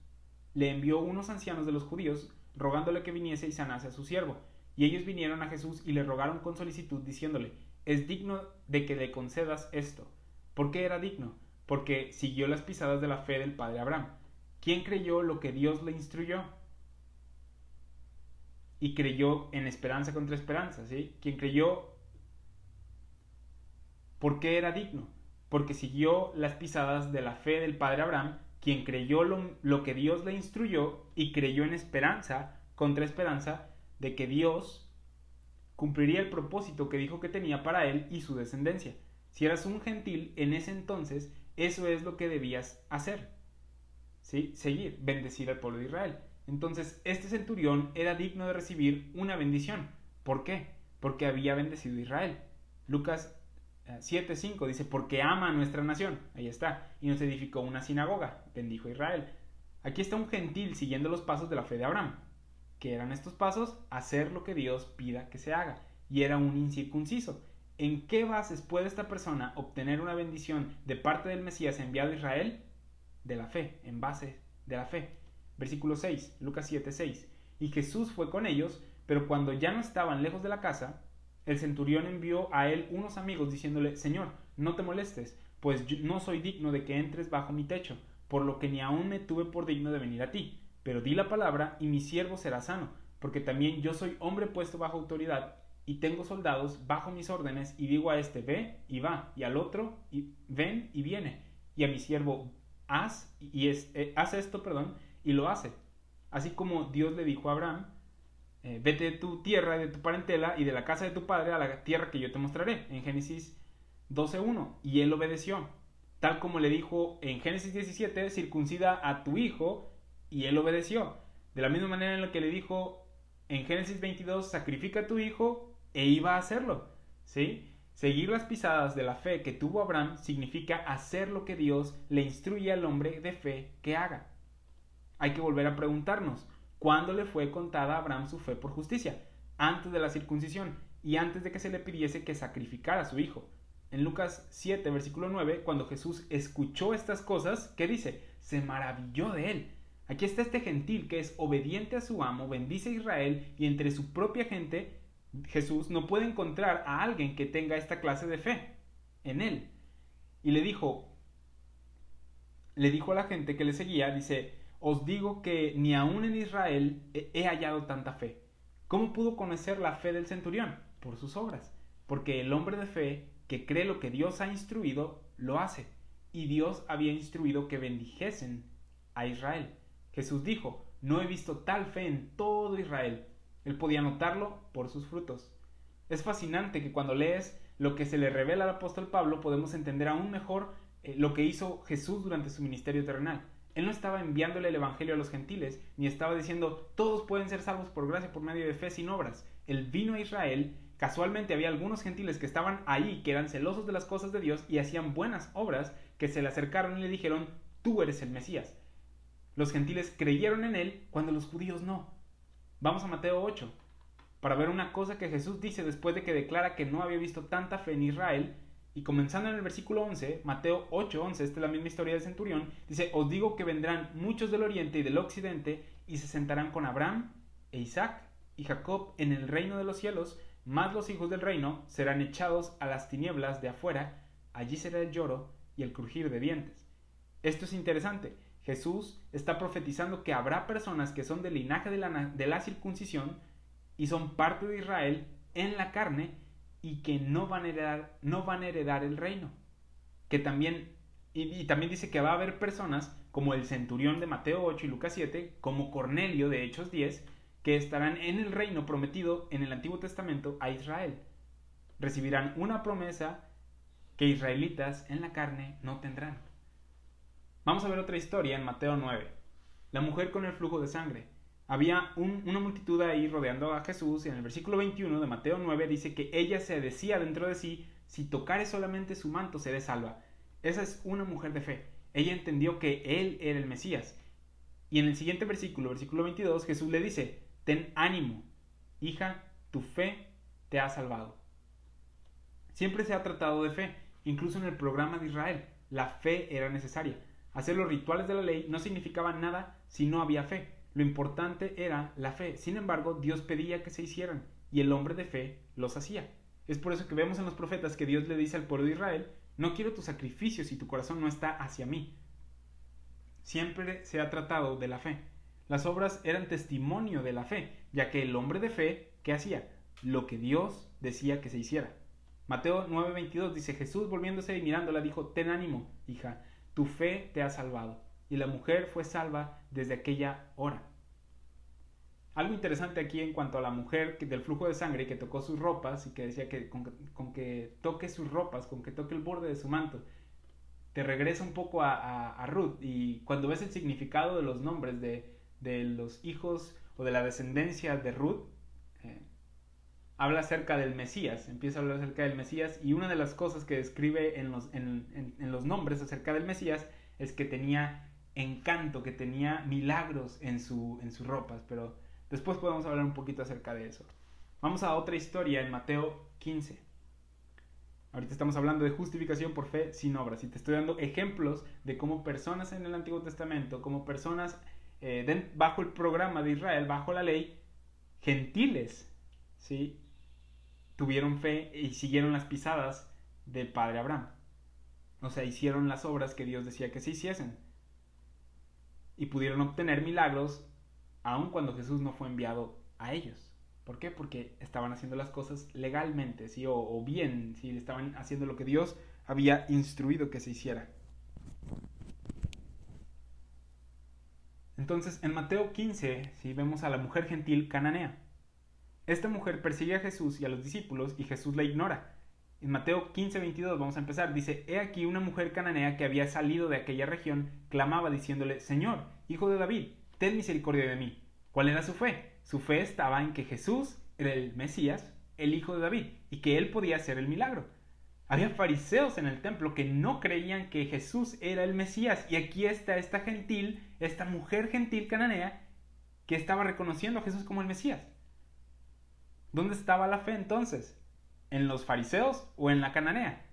le envió unos ancianos de los judíos, rogándole que viniese y sanase a su siervo. Y ellos vinieron a Jesús y le rogaron con solicitud, diciéndole, es digno de que le concedas esto. ¿Por qué era digno? Porque siguió las pisadas de la fe del padre Abraham. ¿Quién creyó lo que Dios le instruyó? Y creyó en esperanza contra esperanza, ¿sí? Quien creyó, ¿por qué era digno? Porque siguió las pisadas de la fe del padre Abraham, quien creyó lo que Dios le instruyó y creyó en esperanza contra esperanza de que Dios cumpliría el propósito que dijo que tenía para él y su descendencia. Si eras un gentil en ese entonces, eso es lo que debías hacer, ¿sí? Seguir, bendecir al pueblo de Israel. Entonces, este centurión era digno de recibir una bendición. ¿Por qué? Porque había bendecido a Israel. Lucas 7:5 dice, porque ama a nuestra nación. Ahí está. Y nos edificó una sinagoga. Bendijo a Israel. Aquí está un gentil siguiendo los pasos de la fe de Abraham. ¿Qué eran estos pasos? Hacer lo que Dios pida que se haga. Y era un incircunciso. ¿En qué bases puede esta persona obtener una bendición de parte del Mesías enviado a Israel? De la fe, en base de la fe. Versículo 6, Lucas 7:6. Y Jesús fue con ellos, pero cuando ya no estaban lejos de la casa, el centurión envió a él unos amigos diciéndole, Señor, no te molestes, pues yo no soy digno de que entres bajo mi techo, por lo que ni aún me tuve por digno de venir a ti. Pero di la palabra y mi siervo será sano, porque también yo soy hombre puesto bajo autoridad y tengo soldados bajo mis órdenes y digo a este ve y va, y al otro y ven y viene, y a mi siervo haz esto, y lo hace. Así como Dios le dijo a Abraham, vete de tu tierra, de tu parentela y de la casa de tu padre a la tierra que yo te mostraré, en Génesis 12:1, y él obedeció. Tal como le dijo en Génesis 17, circuncida a tu hijo, y él obedeció. De la misma manera en la que le dijo en Génesis 22, sacrifica a tu hijo, e iba a hacerlo, ¿sí? Seguir las pisadas de la fe que tuvo Abraham significa hacer lo que Dios le instruye al hombre de fe que haga. Hay que volver a preguntarnos, ¿cuándo le fue contada a Abraham su fe por justicia? Antes de la circuncisión y antes de que se le pidiese que sacrificara a su hijo. En Lucas 7, versículo 9, cuando Jesús escuchó estas cosas, ¿qué dice? Se maravilló de él. Aquí está este gentil que es obediente a su amo, bendice a Israel y entre su propia gente, Jesús no puede encontrar a alguien que tenga esta clase de fe en él. Y le dijo a la gente que le seguía, dice, os digo que ni aún en Israel he hallado tanta fe. ¿Cómo pudo conocer la fe del centurión? Por sus obras. Porque el hombre de fe que cree lo que Dios ha instruido, lo hace. Y Dios había instruido que bendijesen a Israel. Jesús dijo, no he visto tal fe en todo Israel. Él podía notarlo por sus frutos. Es fascinante que cuando lees lo que se le revela al apóstol Pablo, podemos entender aún mejor lo que hizo Jesús durante su ministerio terrenal. Él no estaba enviándole el evangelio a los gentiles, ni estaba diciendo todos pueden ser salvos por gracia por medio de fe sin obras. Él vino a Israel, casualmente había algunos gentiles que estaban ahí, que eran celosos de las cosas de Dios y hacían buenas obras, que se le acercaron y le dijeron, tú eres el Mesías. Los gentiles creyeron en él cuando los judíos no. Vamos a Mateo 8, para ver una cosa que Jesús dice después de que declara que no había visto tanta fe en Israel. Y comenzando en el versículo 11, Mateo 8:11, esta es la misma historia del centurión, dice, os digo que vendrán muchos del oriente y del occidente y se sentarán con Abraham e Isaac y Jacob en el reino de los cielos, mas los hijos del reino serán echados a las tinieblas de afuera, allí será el lloro y el crujir de dientes. Esto es interesante. Jesús está profetizando que habrá personas que son del linaje de la circuncisión y son parte de Israel en la carne, y que no van a heredar el reino. Que también, y también dice que va a haber personas como el centurión de Mateo 8 y Lucas 7, como Cornelio de Hechos 10, que estarán en el reino prometido en el Antiguo Testamento a Israel. Recibirán una promesa que israelitas en la carne no tendrán. Vamos a ver otra historia en Mateo 9. La mujer con el flujo de sangre. Había una multitud ahí rodeando a Jesús y en el versículo 21 de Mateo 9 dice que ella se decía dentro de sí, si tocare solamente su manto seré salva. Esa es una mujer de fe. Ella entendió que él era el Mesías. Y en el siguiente versículo 22, Jesús le dice, ten ánimo, hija, tu fe te ha salvado. Siempre se ha tratado de fe, incluso en el programa de Israel. La fe era necesaria. Hacer los rituales de la ley no significaba nada si no había fe. Lo importante era la fe. Sin embargo, Dios pedía que se hicieran y el hombre de fe los hacía. Es por eso que vemos en los profetas que Dios le dice al pueblo de Israel: no quiero tus sacrificios si tu corazón no está hacia mí. Siempre se ha tratado de la fe. Las obras eran testimonio de la fe, ya que el hombre de fe, ¿qué hacía? Lo que Dios decía que se hiciera. Mateo 9:22 dice: Jesús, volviéndose y mirándola, dijo: ten ánimo, hija, tu fe te ha salvado. Y la mujer fue salva desde aquella hora. Algo interesante aquí en cuanto a la mujer del flujo de sangre que tocó sus ropas y que decía que con que toque sus ropas, con que toque el borde de su manto, te regresa un poco a Ruth. Y cuando ves el significado de los nombres de los hijos o de la descendencia de Ruth, habla acerca del Mesías, empieza a hablar acerca del Mesías, y una de las cosas que describe en los nombres acerca del Mesías es que tenía encanto, que tenía milagros en sus ropas, pero después podemos hablar un poquito acerca de eso. Vamos a otra historia en Mateo 15. Ahorita estamos hablando de justificación por fe sin obras, y te estoy dando ejemplos de cómo personas en el Antiguo Testamento, como personas bajo el programa de Israel, bajo la ley, gentiles, ¿sí?, tuvieron fe y siguieron las pisadas del padre Abraham. O sea, hicieron las obras que Dios decía que se hiciesen. Y pudieron obtener milagros aun cuando Jesús no fue enviado a ellos. ¿Por qué? Porque estaban haciendo las cosas legalmente, ¿sí? O bien, ¿sí? Estaban haciendo lo que Dios había instruido que se hiciera. Entonces, en Mateo 15, ¿sí?, vemos a la mujer gentil cananea. Esta mujer persigue a Jesús y a los discípulos y Jesús la ignora. En Mateo 15:22 vamos a empezar. Dice: he aquí una mujer cananea que había salido de aquella región clamaba diciéndole: Señor, hijo de David, ten misericordia de mí. ¿Cuál era su fe? Su fe estaba en que Jesús era el Mesías, el hijo de David, y que él podía hacer el milagro. Había fariseos en el templo que no creían que Jesús era el Mesías, y aquí está esta mujer gentil cananea, que estaba reconociendo a Jesús como el Mesías. ¿Dónde estaba la fe entonces? ¿En los fariseos o en la cananea?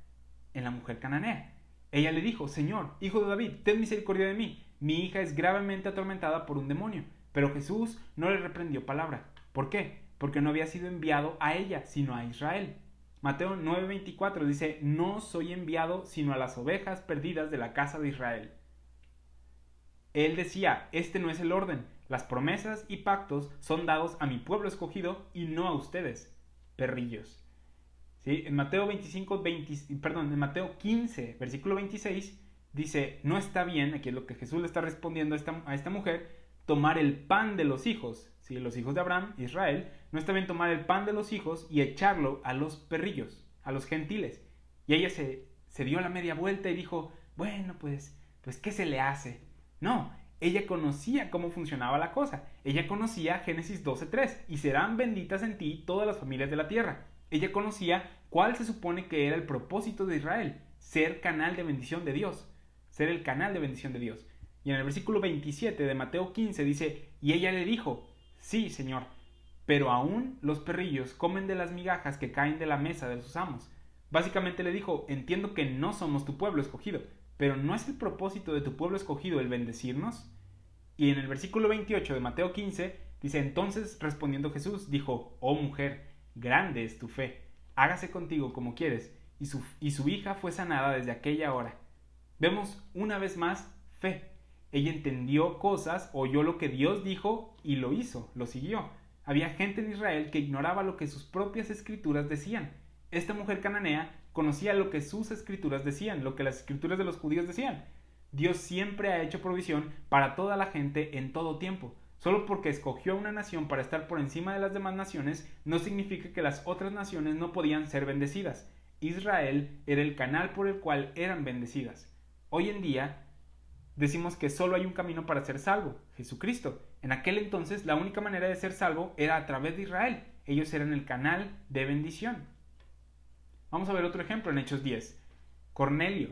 En la mujer cananea. Ella le dijo: Señor, hijo de David, ten misericordia de mí. Mi hija es gravemente atormentada por un demonio. Pero Jesús no le reprendió palabra. ¿Por qué? Porque no había sido enviado a ella, sino a Israel. Mateo 9:24 dice: no soy enviado sino a las ovejas perdidas de la casa de Israel. Él decía: este no es el orden. Las promesas y pactos son dados a mi pueblo escogido y no a ustedes, perrillos. ¿Sí? En Mateo 15, versículo 26, dice: no está bien, aquí es lo que Jesús le está respondiendo a esta mujer, tomar el pan de los hijos, ¿sí?, los hijos de Abraham, Israel. No está bien tomar el pan de los hijos y echarlo a los perrillos, a los gentiles. Y ella se dio la media vuelta y dijo: bueno, pues ¿qué se le hace? No, ella conocía cómo funcionaba la cosa. Ella conocía Génesis 12:3, y serán benditas en ti todas las familias de la tierra. Ella conocía cuál se supone que era el propósito de Israel: ser canal de bendición de Dios, ser el canal de bendición de Dios. Y en el versículo 27 de Mateo 15 dice: y ella le dijo: sí, Señor, pero aún los perrillos comen de las migajas que caen de la mesa de sus amos. Básicamente le dijo: entiendo que no somos tu pueblo escogido, pero ¿no es el propósito de tu pueblo escogido el bendecirnos? Y en el versículo 28 de Mateo 15 dice: entonces respondiendo Jesús dijo: oh mujer, grande es tu fe, hágase contigo como quieres. Y su hija fue sanada desde aquella hora. Vemos una vez más fe. Ella entendió cosas, oyó lo que Dios dijo y lo hizo, lo siguió. Había gente en Israel que ignoraba lo que sus propias escrituras decían. Esta mujer cananea conocía lo que sus escrituras decían, lo que las escrituras de los judíos decían. Dios siempre ha hecho provisión para toda la gente en todo tiempo. Solo porque escogió a una nación para estar por encima de las demás naciones, no significa que las otras naciones no podían ser bendecidas. Israel era el canal por el cual eran bendecidas. Hoy en día decimos que solo hay un camino para ser salvo: Jesucristo. En aquel entonces la única manera de ser salvo era a través de Israel. Ellos eran el canal de bendición. Vamos a ver otro ejemplo en Hechos 10. Cornelio.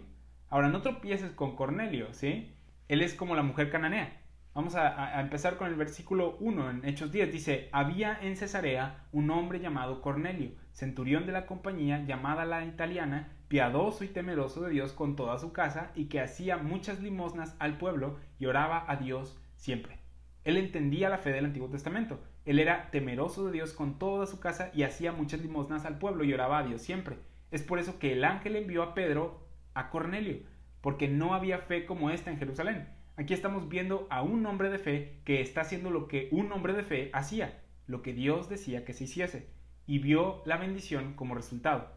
Ahora, no tropieces con Cornelio, ¿sí? Él es como la mujer cananea. Vamos a empezar con el versículo 1 en Hechos 10. Dice, había en Cesarea un hombre llamado Cornelio, centurión de la compañía llamada la italiana, piadoso y temeroso de Dios con toda su casa, y que hacía muchas limosnas al pueblo y oraba a Dios siempre. Él entendía la fe del Antiguo Testamento. Él era temeroso de Dios con toda su casa y hacía muchas limosnas al pueblo y oraba a Dios siempre. Es por eso que el ángel envió a Pedro a Cornelio, porque no había fe como esta en Jerusalén. Aquí estamos viendo a un hombre de fe que está haciendo lo que un hombre de fe hacía, lo que Dios decía que se hiciese, y vio la bendición como resultado.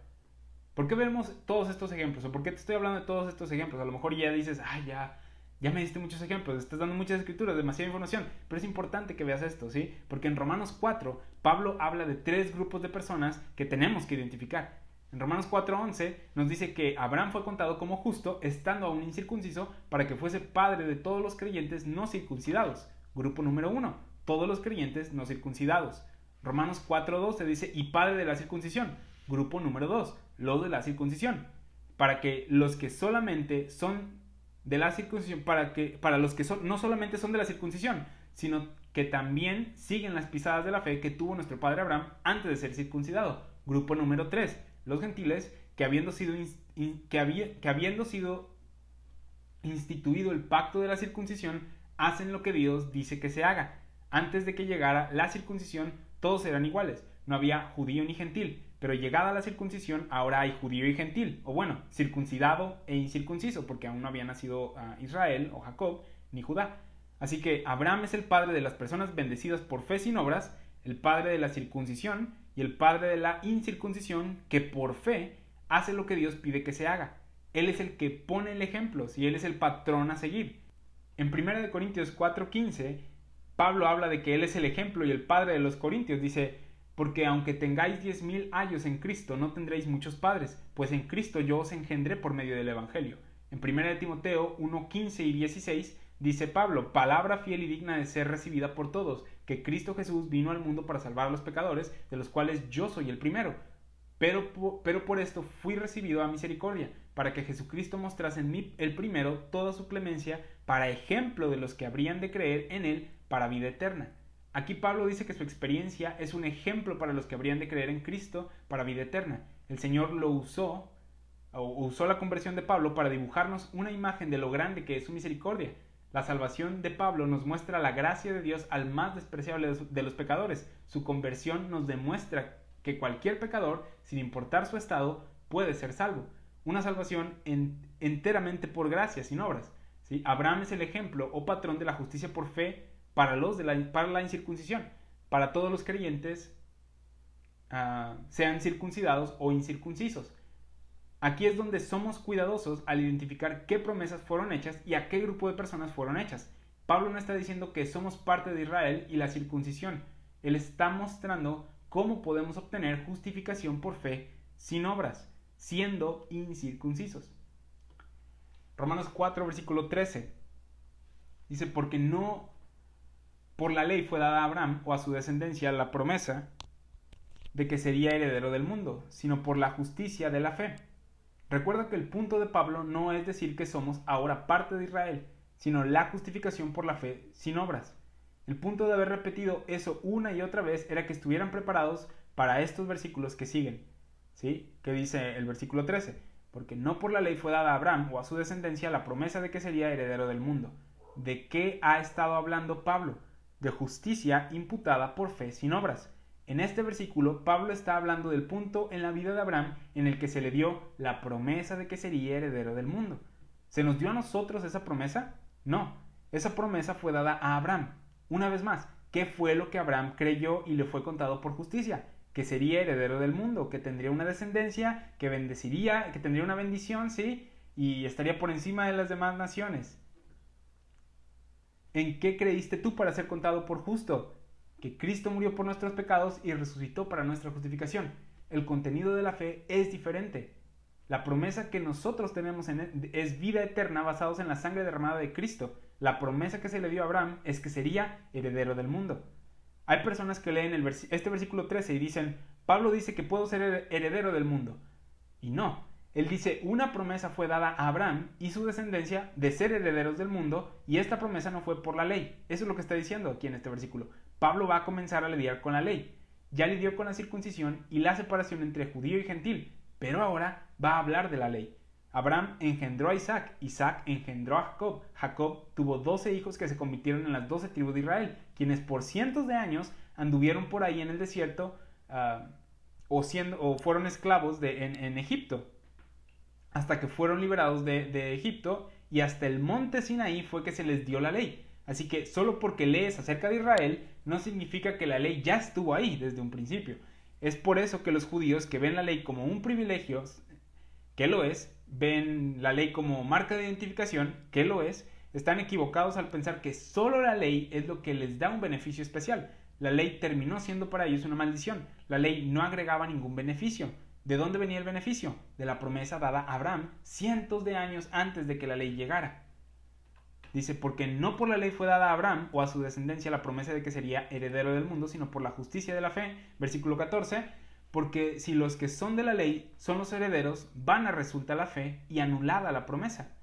¿Por qué vemos todos estos ejemplos? ¿O por qué te estoy hablando de todos estos ejemplos? A lo mejor ya dices, ya me diste muchos ejemplos, estás dando muchas escrituras, demasiada información, pero es importante que veas esto, ¿sí? Porque en Romanos 4, Pablo habla de 3 grupos de personas que tenemos que identificar. En Romanos 4:11 nos dice que Abraham fue contado como justo, estando aún incircunciso, para que fuese padre de todos los creyentes no circuncidados. Grupo número 1, todos los creyentes no circuncidados. Romanos 4:12 dice, y padre de la circuncisión. Grupo número 2, los de la circuncisión. Para que los que solamente son de la circuncisión, para los que no solamente son de la circuncisión, sino que también siguen las pisadas de la fe que tuvo nuestro padre Abraham antes de ser circuncidado. Grupo número 3, los gentiles que habiendo sido instituido el pacto de la circuncisión, hacen lo que Dios dice que se haga. Antes de que llegara la circuncisión, todos eran iguales, no había judío ni gentil, pero llegada la circuncisión, ahora hay judío y gentil, o bueno, circuncidado e incircunciso, porque aún no había nacido Israel o Jacob ni Judá. Así que Abraham es el padre de las personas bendecidas por fe sin obras, el padre de la circuncisión y el padre de la incircuncisión, que por fe hace lo que Dios pide que se haga. Él es el que pone el ejemplo, y él es el patrón a seguir. En 1 Corintios 4:15, Pablo habla de que él es el ejemplo y el padre de los corintios. Dice, porque aunque tengáis 10,000 años en Cristo, no tendréis muchos padres, pues en Cristo yo os engendré por medio del Evangelio. En 1 Timoteo 1:15 y 16 dice Pablo, palabra fiel y digna de ser recibida por todos, que Cristo Jesús vino al mundo para salvar a los pecadores, de los cuales yo soy el primero. Pero por esto fui recibido a misericordia, para que Jesucristo mostrase en mí el primero toda su clemencia, para ejemplo de los que habrían de creer en él para vida eterna. Aquí Pablo dice que su experiencia es un ejemplo para los que habrían de creer en Cristo para vida eterna. El Señor usó la conversión de Pablo para dibujarnos una imagen de lo grande que es su misericordia. La salvación de Pablo nos muestra la gracia de Dios al más despreciable de los pecadores. Su conversión nos demuestra que cualquier pecador, sin importar su estado, puede ser salvo. Una salvación enteramente por gracia, sin obras. ¿Sí? Abraham es el ejemplo o patrón de la justicia por fe para la incircuncisión. Para todos los creyentes, sean circuncidados o incircuncisos. Aquí es donde somos cuidadosos al identificar qué promesas fueron hechas y a qué grupo de personas fueron hechas. Pablo no está diciendo que somos parte de Israel y la circuncisión. Él está mostrando cómo podemos obtener justificación por fe sin obras, siendo incircuncisos. Romanos 4, versículo 13. Dice, porque no por la ley fue dada a Abraham o a su descendencia la promesa de que sería heredero del mundo, sino por la justicia de la fe. Recuerda que el punto de Pablo no es decir que somos ahora parte de Israel, sino la justificación por la fe sin obras. El punto de haber repetido eso una y otra vez era que estuvieran preparados para estos versículos que siguen, ¿sí? Que dice el versículo 13, porque no por la ley fue dada a Abraham o a su descendencia la promesa de que sería heredero del mundo. ¿De qué ha estado hablando Pablo? De justicia imputada por fe sin obras. En este versículo, Pablo está hablando del punto en la vida de Abraham en el que se le dio la promesa de que sería heredero del mundo. ¿Se nos dio a nosotros esa promesa? No, esa promesa fue dada a Abraham. Una vez más, ¿qué fue lo que Abraham creyó y le fue contado por justicia? Que sería heredero del mundo, que tendría una descendencia, que bendeciría, que tendría una bendición, ¿sí? Y estaría por encima de las demás naciones. ¿En qué creíste tú para ser contado por justo? Que Cristo murió por nuestros pecados y resucitó para nuestra justificación. El contenido de la fe es diferente. La promesa que nosotros tenemos es vida eterna basados en la sangre derramada de Cristo. La promesa que se le dio a Abraham es que sería heredero del mundo. Hay personas que leen este versículo 13 y dicen, Pablo dice que puedo ser heredero del mundo. Y no, Él dice, una promesa fue dada a Abraham y su descendencia de ser herederos del mundo, y esta promesa no fue por la ley. Eso es lo que está diciendo aquí en este versículo. Pablo va a comenzar a lidiar con la ley. Ya lidió con la circuncisión y la separación entre judío y gentil, pero ahora va a hablar de la ley. Abraham engendró a Isaac, Isaac engendró a Jacob, Jacob tuvo 12 hijos que se convirtieron en las 12 tribus de Israel, quienes por cientos de años anduvieron por ahí en el desierto o fueron esclavos en Egipto, hasta que fueron liberados de Egipto, y hasta el monte Sinaí fue que se les dio la ley. Así que solo porque lees acerca de Israel no significa que la ley ya estuvo ahí desde un principio. Es por eso que los judíos, que ven la ley como un privilegio, que lo es, ven la ley como marca de identificación, que lo es, están equivocados al pensar que solo la ley es lo que les da un beneficio especial. La ley terminó siendo para ellos una maldición. La ley no agregaba ningún beneficio. ¿De dónde venía el beneficio? De la promesa dada a Abraham cientos de años antes de que la ley llegara. Dice, porque no por la ley fue dada a Abraham o a su descendencia la promesa de que sería heredero del mundo, sino por la justicia de la fe. Versículo 14, porque si los que son de la ley son los herederos, vana resulta la fe y anulada la promesa.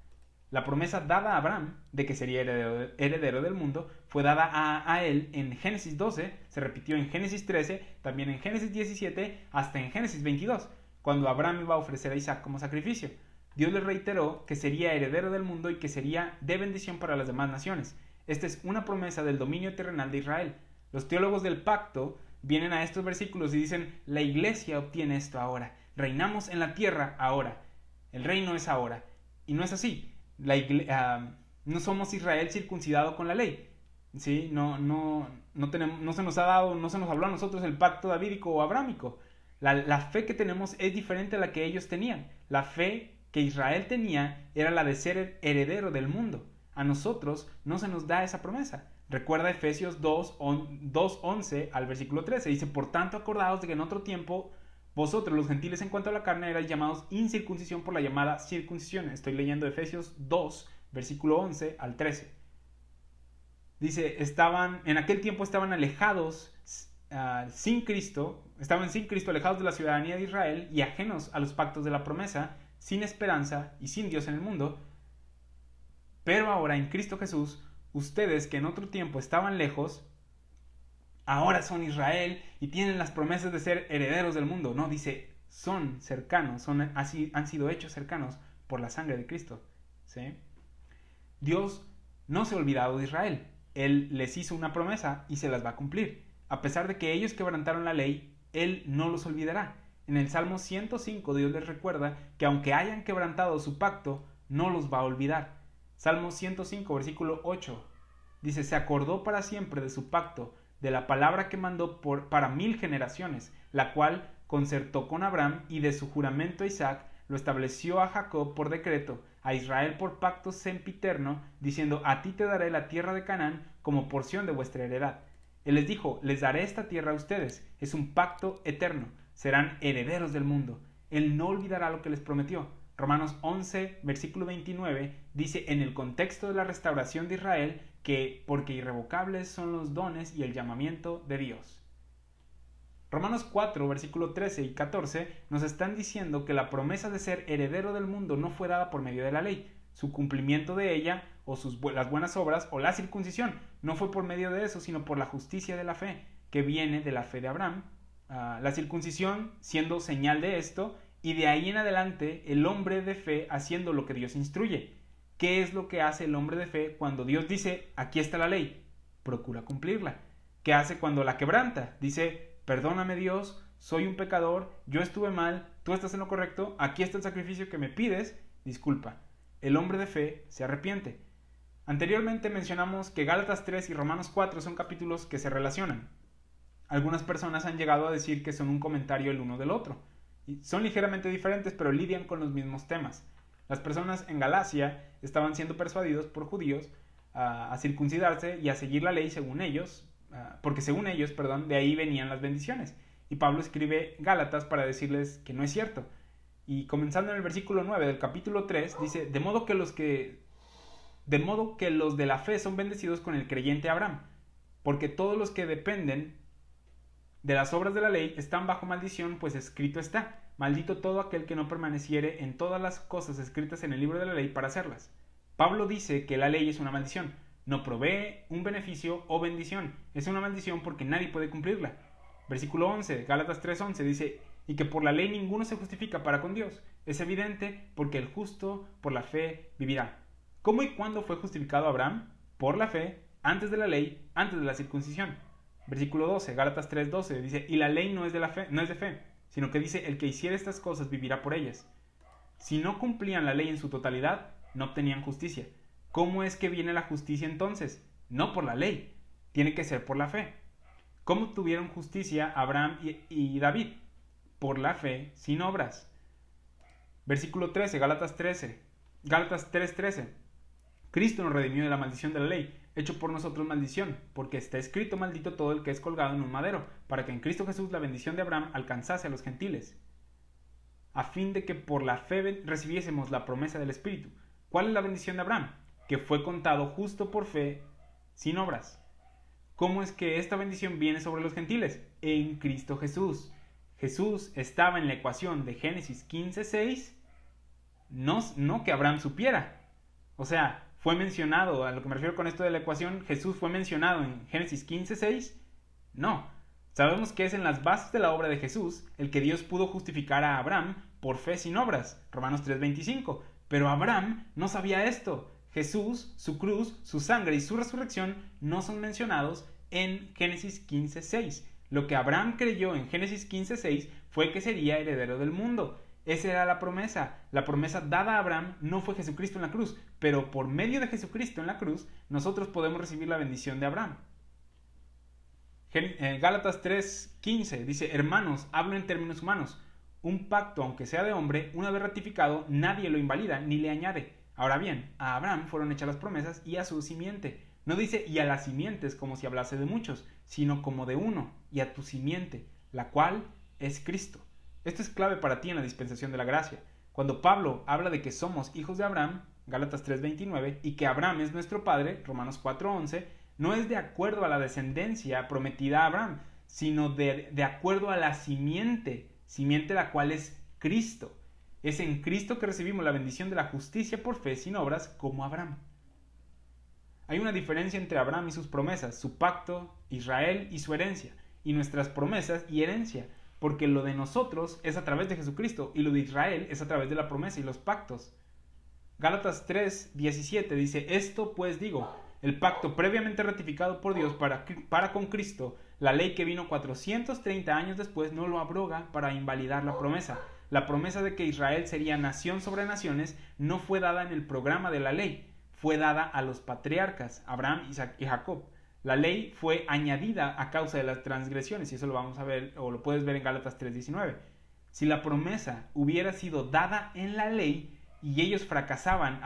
La promesa dada a Abraham de que sería heredero del mundo fue dada a él en Génesis 12, se repitió en Génesis 13, también en Génesis 17, hasta en Génesis 22, cuando Abraham iba a ofrecer a Isaac como sacrificio. Dios le reiteró que sería heredero del mundo y que sería de bendición para las demás naciones. Esta es una promesa del dominio terrenal de Israel. Los teólogos del pacto vienen a estos versículos y dicen, la iglesia obtiene esto ahora, reinamos en la tierra ahora, el reino es ahora. Y no es así. No somos Israel circuncidado con la ley, ¿sí? No se nos ha dado, no se nos habló a nosotros el pacto davídico o abrámico. La fe que tenemos es diferente a la que ellos tenían. La fe que Israel tenía era la de ser heredero del mundo. A nosotros no se nos da esa promesa. Recuerda Efesios 2:11 al versículo 13. Dice, por tanto acordaos de que en otro tiempo vosotros, los gentiles en cuanto a la carne, erais llamados incircuncisión por la llamada circuncisión. Estoy leyendo Efesios 2, versículo 11 al 13. Dice, en aquel tiempo estaban alejados sin Cristo, alejados de la ciudadanía de Israel y ajenos a los pactos de la promesa, sin esperanza y sin Dios en el mundo. Pero ahora en Cristo Jesús, ustedes que en otro tiempo estaban lejos, ahora son Israel y tienen las promesas de ser herederos del mundo. No, dice, son cercanos, han sido hechos cercanos por la sangre de Cristo. ¿Sí? Dios no se ha olvidado de Israel. Él les hizo una promesa y se las va a cumplir. A pesar de que ellos quebrantaron la ley, Él no los olvidará. En el Salmo 105 Dios les recuerda que aunque hayan quebrantado su pacto, no los va a olvidar. Salmo 105, versículo 8. Dice, se acordó para siempre de su pacto, de la palabra que mandó para 1000 generaciones, la cual concertó con Abraham, y de su juramento a Isaac lo estableció a Jacob por decreto, a Israel por pacto sempiterno, diciendo, a ti te daré la tierra de Canaán como porción de vuestra heredad. Él les dijo, les daré esta tierra a ustedes, es un pacto eterno, serán herederos del mundo. Él no olvidará lo que les prometió. Romanos 11, versículo 29, dice en el contexto de la restauración de Israel que porque irrevocables son los dones y el llamamiento de Dios. Romanos 4, versículo 13 y 14 nos están diciendo que la promesa de ser heredero del mundo no fue dada por medio de la ley. Su cumplimiento de ella, o las buenas obras, o la circuncisión, no fue por medio de eso, sino por la justicia de la fe, que viene de la fe de Abraham. La circuncisión siendo señal de esto, y de ahí en adelante el hombre de fe haciendo lo que Dios instruye. ¿Qué es lo que hace el hombre de fe cuando Dios dice, aquí está la ley? Procura cumplirla. ¿Qué hace cuando la quebranta? Dice, perdóname Dios, soy un pecador, yo estuve mal, tú estás en lo correcto, aquí está el sacrificio que me pides, disculpa. El hombre de fe se arrepiente. Anteriormente mencionamos que Gálatas 3 y Romanos 4 son capítulos que se relacionan. Algunas personas han llegado a decir que son un comentario el uno del otro. Son ligeramente diferentes, pero lidian con los mismos temas. Las personas en Galacia estaban siendo persuadidos por judíos a circuncidarse y a seguir la ley según ellos, porque según ellos, de ahí venían las bendiciones. Y Pablo escribe Gálatas para decirles que no es cierto. Y comenzando en el versículo 9 del capítulo 3, dice, de modo que los de la fe son bendecidos con el creyente Abraham, porque todos los que dependen de las obras de la ley están bajo maldición, pues escrito está, maldito todo aquel que no permaneciere en todas las cosas escritas en el libro de la ley para hacerlas. Pablo dice que la ley es una maldición, no provee un beneficio o bendición, es una maldición porque nadie puede cumplirla. Versículo 11, Gálatas 3:11 dice, y que por la ley ninguno se justifica para con Dios. Es evidente porque el justo por la fe vivirá. ¿Cómo y cuándo fue justificado Abraham? Por la fe, antes de la ley, antes de la circuncisión. Versículo 12, Gálatas 3:12 dice, y la ley no es de fe, sino que dice, el que hiciera estas cosas vivirá por ellas. Si no cumplían la ley en su totalidad, no obtenían justicia. ¿Cómo es que viene la justicia entonces? No por la ley, tiene que ser por la fe. ¿Cómo tuvieron justicia Abraham y David? Por la fe, sin obras. Versículo 13, Gálatas 3:13. Cristo nos redimió de la maldición de la ley, hecho por nosotros maldición, porque está escrito maldito todo el que es colgado en un madero, para que en Cristo Jesús la bendición de Abraham alcanzase a los gentiles, a fin de que por la fe recibiésemos la promesa del Espíritu. ¿Cuál es la bendición de Abraham? Que fue contado justo por fe, sin obras. ¿Cómo es que esta bendición viene sobre los gentiles? En Cristo Jesús. Jesús estaba en la ecuación de Génesis 15:6, no que Abraham supiera. O sea, fue mencionado, a lo que me refiero con esto de la ecuación, Jesús fue mencionado en Génesis 15:6. No, sabemos que es en las bases de la obra de Jesús el que Dios pudo justificar a Abraham por fe sin obras, Romanos 3:25. Pero Abraham no sabía esto. Jesús, su cruz, su sangre y su resurrección no son mencionados en Génesis 15:6. Lo que Abraham creyó en Génesis 15:6 fue que sería heredero del mundo. Esa era la promesa. La promesa dada a Abraham no fue Jesucristo en la cruz, pero por medio de Jesucristo en la cruz, nosotros podemos recibir la bendición de Abraham. Gálatas 3:15 dice, hermanos, hablo en términos humanos. Un pacto, aunque sea de hombre, una vez ratificado, nadie lo invalida ni le añade. Ahora bien, a Abraham fueron hechas las promesas y a su simiente. No dice y a las simientes como si hablase de muchos, sino como de uno, y a tu simiente, la cual es Cristo. Esto es clave para ti en la dispensación de la gracia. Cuando Pablo habla de que somos hijos de Abraham, Gálatas 3:29, y que Abraham es nuestro padre, Romanos 4:11, no es de acuerdo a la descendencia prometida a Abraham, sino de acuerdo a la simiente la cual es Cristo. Es en Cristo que recibimos la bendición de la justicia por fe sin obras como Abraham. Hay una diferencia entre Abraham y sus promesas, su pacto, Israel y su herencia, y nuestras promesas y herencia, porque lo de nosotros es a través de Jesucristo y lo de Israel es a través de la promesa y los pactos. Gálatas 3:17 dice, esto pues digo, el pacto previamente ratificado por Dios para con Cristo, la ley que vino 430 años después no lo abroga para invalidar la promesa. La promesa de que Israel sería nación sobre naciones no fue dada en el programa de la ley, fue dada a los patriarcas, Abraham, Isaac y Jacob. La ley fue añadida a causa de las transgresiones, y eso lo vamos a ver, o lo puedes ver en Gálatas 3:19. Si la promesa hubiera sido dada en la ley y ellos fracasaban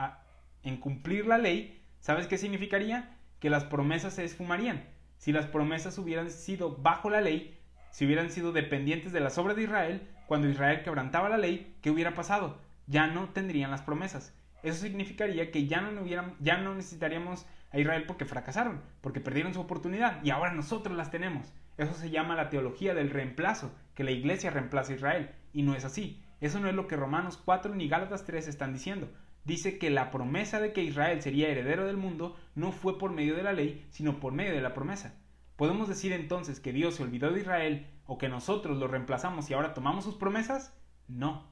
en cumplir la ley, ¿sabes qué significaría? Que las promesas se esfumarían. Si las promesas hubieran sido bajo la ley, si hubieran sido dependientes de las obras de Israel, cuando Israel quebrantaba la ley, ¿qué hubiera pasado? Ya no tendrían las promesas. Eso significaría que ya no necesitaríamos a Israel porque fracasaron, porque perdieron su oportunidad y ahora nosotros las tenemos. Eso se llama la teología del reemplazo, que la iglesia reemplaza a Israel, y no es así. Eso no es lo que Romanos 4 ni Gálatas 3 están diciendo. Dice que la promesa de que Israel sería heredero del mundo no fue por medio de la ley, sino por medio de la promesa. ¿Podemos decir entonces que Dios se olvidó de Israel o que nosotros lo reemplazamos y ahora tomamos sus promesas? No.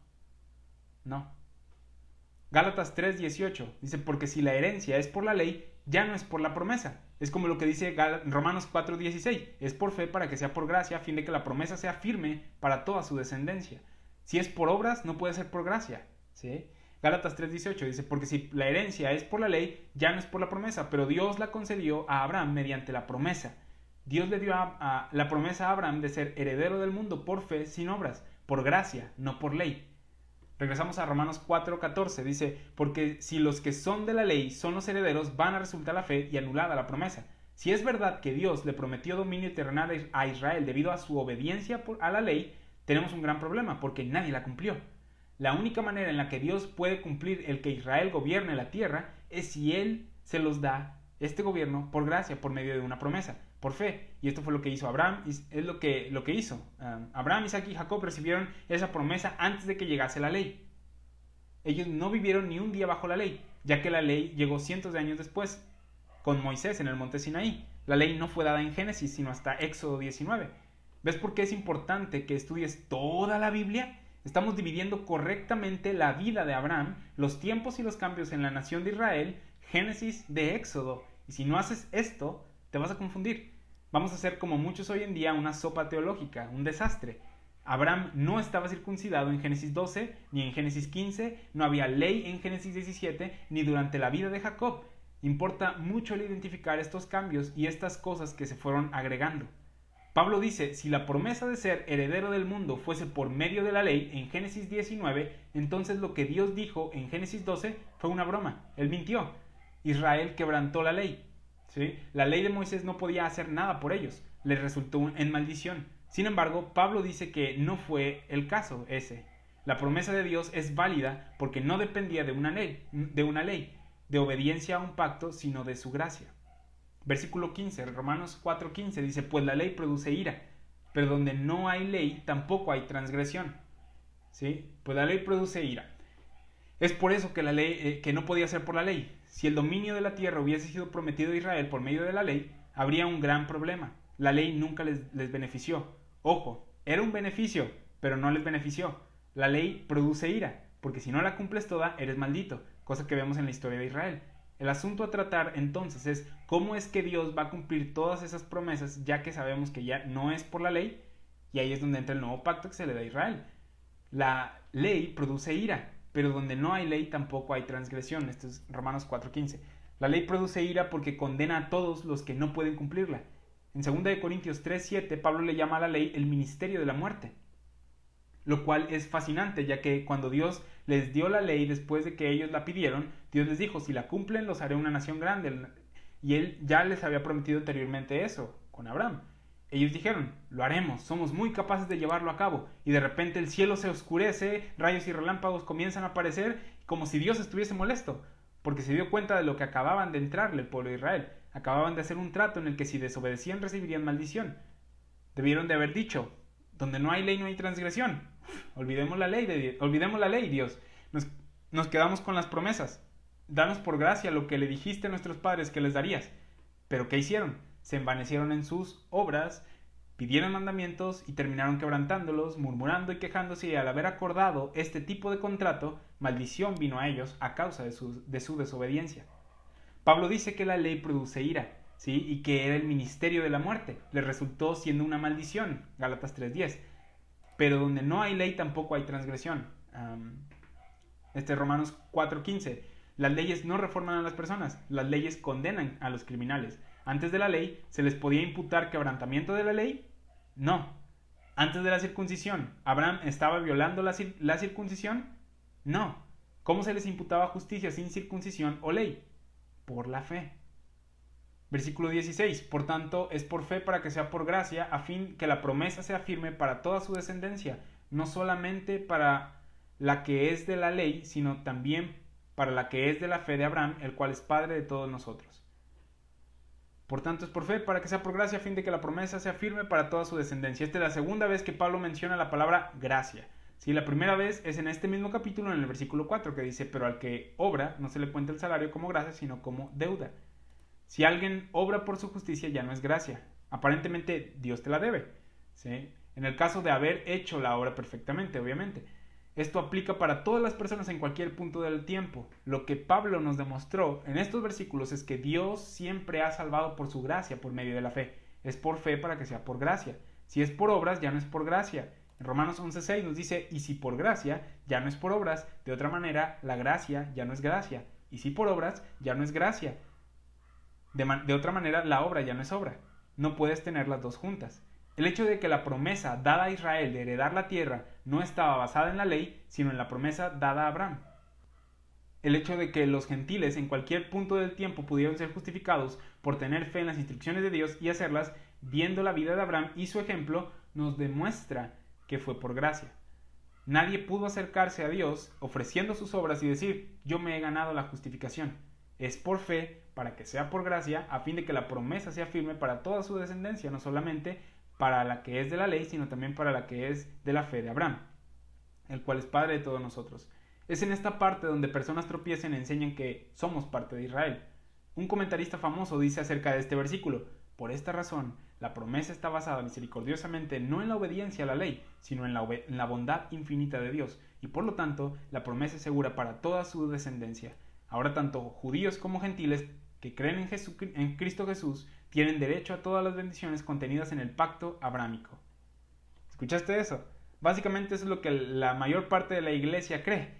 Gálatas 3:18 dice, porque si la herencia es por la ley, ya no es por la promesa. Es como lo que dice Romanos 4:16, es por fe para que sea por gracia, a fin de que la promesa sea firme para toda su descendencia. Si es por obras, no puede ser por gracia, ¿sí? Gálatas 3:18 dice, porque si la herencia es por la ley, ya no es por la promesa, pero Dios la concedió a Abraham mediante la promesa. Dios le dio la promesa a Abraham de ser heredero del mundo por fe sin obras, por gracia, no por ley. Regresamos a Romanos 4:14, dice, porque si los que son de la ley son los herederos, van a resultar la fe y anulada la promesa. Si es verdad que Dios le prometió dominio terrenal a Israel debido a su obediencia a la ley, tenemos un gran problema, porque nadie la cumplió. La única manera en la que Dios puede cumplir el que Israel gobierne la tierra es si Él se los da, este gobierno, por gracia, por medio de una promesa. por fe. Y esto fue lo que hizo Abraham, es lo que hizo. Abraham, Isaac y Jacob recibieron esa promesa antes de que llegase la ley. Ellos no vivieron ni un día bajo la ley, ya que la ley llegó cientos de años después, con Moisés en el monte Sinaí. La ley no fue dada en Génesis, sino hasta Éxodo 19. ¿Ves por qué es importante que estudies toda la Biblia? Estamos dividiendo correctamente la vida de Abraham, los tiempos y los cambios en la nación de Israel, Génesis de Éxodo. Y si no haces esto, te vas a confundir. Vamos a hacer como muchos hoy en día una sopa teológica, un desastre. Abraham no estaba circuncidado en Génesis 12, ni en Génesis 15, no había ley en Génesis 17, ni durante la vida de Jacob. Importa mucho el identificar estos cambios y estas cosas que se fueron agregando. Pablo dice, si la promesa de ser heredero del mundo fuese por medio de la ley en Génesis 19, entonces lo que Dios dijo en Génesis 12 fue una broma. Él mintió. Israel quebrantó la ley. ¿Sí? La ley de Moisés no podía hacer nada por ellos. Les resultó en maldición. Sin embargo, Pablo dice que no fue el caso ese. La promesa de Dios es válida porque no dependía de una ley, de obediencia a un pacto, sino de su gracia. Versículo 15, Romanos 4:15 dice, pues la ley produce ira, pero donde no hay ley tampoco hay transgresión. ¿Sí? Pues la ley produce ira. Es por eso que la ley, que no podía ser por la ley. Si el dominio de la tierra hubiese sido prometido a Israel por medio de la ley, habría un gran problema. La ley nunca les benefició. Ojo, era un beneficio, pero no les benefició. La ley produce ira, porque si no la cumples toda, eres maldito, cosa que vemos en la historia de Israel. El asunto a tratar entonces es cómo es que Dios va a cumplir todas esas promesas, ya que sabemos que ya no es por la ley, y ahí es donde entra el nuevo pacto que se le da a Israel. La ley produce ira, pero donde no hay ley tampoco hay transgresión. Esto es Romanos 4:15. La ley produce ira porque condena a todos los que no pueden cumplirla. En 2 Corintios 3:7, Pablo le llama a la ley el ministerio de la muerte, lo cual es fascinante, ya que cuando Dios les dio la ley después de que ellos la pidieron, Dios les dijo, si la cumplen los haré una nación grande, y Él ya les había prometido anteriormente eso, con Abraham. Ellos dijeron, lo haremos, somos muy capaces de llevarlo a cabo, y de repente el cielo se oscurece, rayos y relámpagos comienzan a aparecer, como si Dios estuviese molesto, porque se dio cuenta de lo que acababan de entrarle el pueblo de Israel. Acababan de hacer un trato en el que si desobedecían recibirían maldición. Debieron de haber dicho, donde no hay ley no hay transgresión. Olvidemos la ley, Dios. Nos quedamos con las promesas. Danos por gracia lo que le dijiste a nuestros padres que les darías. Pero ¿qué hicieron? Se envanecieron en sus obras, pidieron mandamientos y terminaron quebrantándolos, murmurando y quejándose, y al haber acordado este tipo de contrato, maldición vino a ellos a causa de su desobediencia. Pablo dice que la ley produce ira, ¿sí? Y que era el ministerio de la muerte. Le resultó siendo una maldición, Gálatas 3:10. Pero donde no hay ley tampoco hay transgresión. Romanos 4:15. Las leyes no reforman a las personas, las leyes condenan a los criminales. Antes de la ley, ¿se les podía imputar quebrantamiento de la ley? No. Antes de la circuncisión, ¿Abraham estaba violando la circuncisión? No. ¿Cómo se les imputaba justicia sin circuncisión o ley? Por la fe. Versículo 16. Por tanto, es por fe para que sea por gracia, a fin que la promesa sea firme para toda su descendencia, no solamente para la que es de la ley, sino también para la que es de la fe de Abraham, el cual es padre de todos nosotros. Por tanto, es por fe para que sea por gracia, a fin de que la promesa sea firme para toda su descendencia. Esta es la segunda vez que Pablo menciona la palabra gracia. Sí, la primera vez es en este mismo capítulo, en el versículo 4, que dice, pero al que obra no se le cuenta el salario como gracia, sino como deuda. Si alguien obra por su justicia, ya no es gracia. Aparentemente, Dios te la debe. ¿Sí? En el caso de haber hecho la obra perfectamente, obviamente. Esto aplica para todas las personas en cualquier punto del tiempo. Lo que Pablo nos demostró en estos versículos es que Dios siempre ha salvado por su gracia, por medio de la fe. Es por fe para que sea por gracia. Si es por obras, ya no es por gracia. En Romanos 11:6 nos dice, y si por gracia, ya no es por obras, de otra manera, la gracia ya no es gracia. Y si por obras, ya no es gracia. De otra manera, la obra ya no es obra. No puedes tener las dos juntas. El hecho de que la promesa dada a Israel de heredar la tierra no estaba basada en la ley, sino en la promesa dada a Abraham. El hecho de que los gentiles en cualquier punto del tiempo pudieron ser justificados por tener fe en las instrucciones de Dios y hacerlas, viendo la vida de Abraham y su ejemplo, nos demuestra que fue por gracia. Nadie pudo acercarse a Dios ofreciendo sus obras y decir, yo me he ganado la justificación. Es por fe para que sea por gracia, a fin de que la promesa sea firme para toda su descendencia, no solamente para la que es de la ley, sino también para la que es de la fe de Abraham, el cual es Padre de todos nosotros. Es en esta parte donde personas tropiezan y enseñan que somos parte de Israel. Un comentarista famoso dice acerca de este versículo: por esta razón, la promesa está basada misericordiosamente no en la obediencia a la ley, sino en la bondad infinita de Dios, y por lo tanto, la promesa es segura para toda su descendencia. Ahora tanto judíos como gentiles que creen en Cristo Jesús tienen derecho a todas las bendiciones contenidas en el pacto abrámico. ¿Escuchaste eso? Básicamente eso es lo que la mayor parte de la iglesia cree.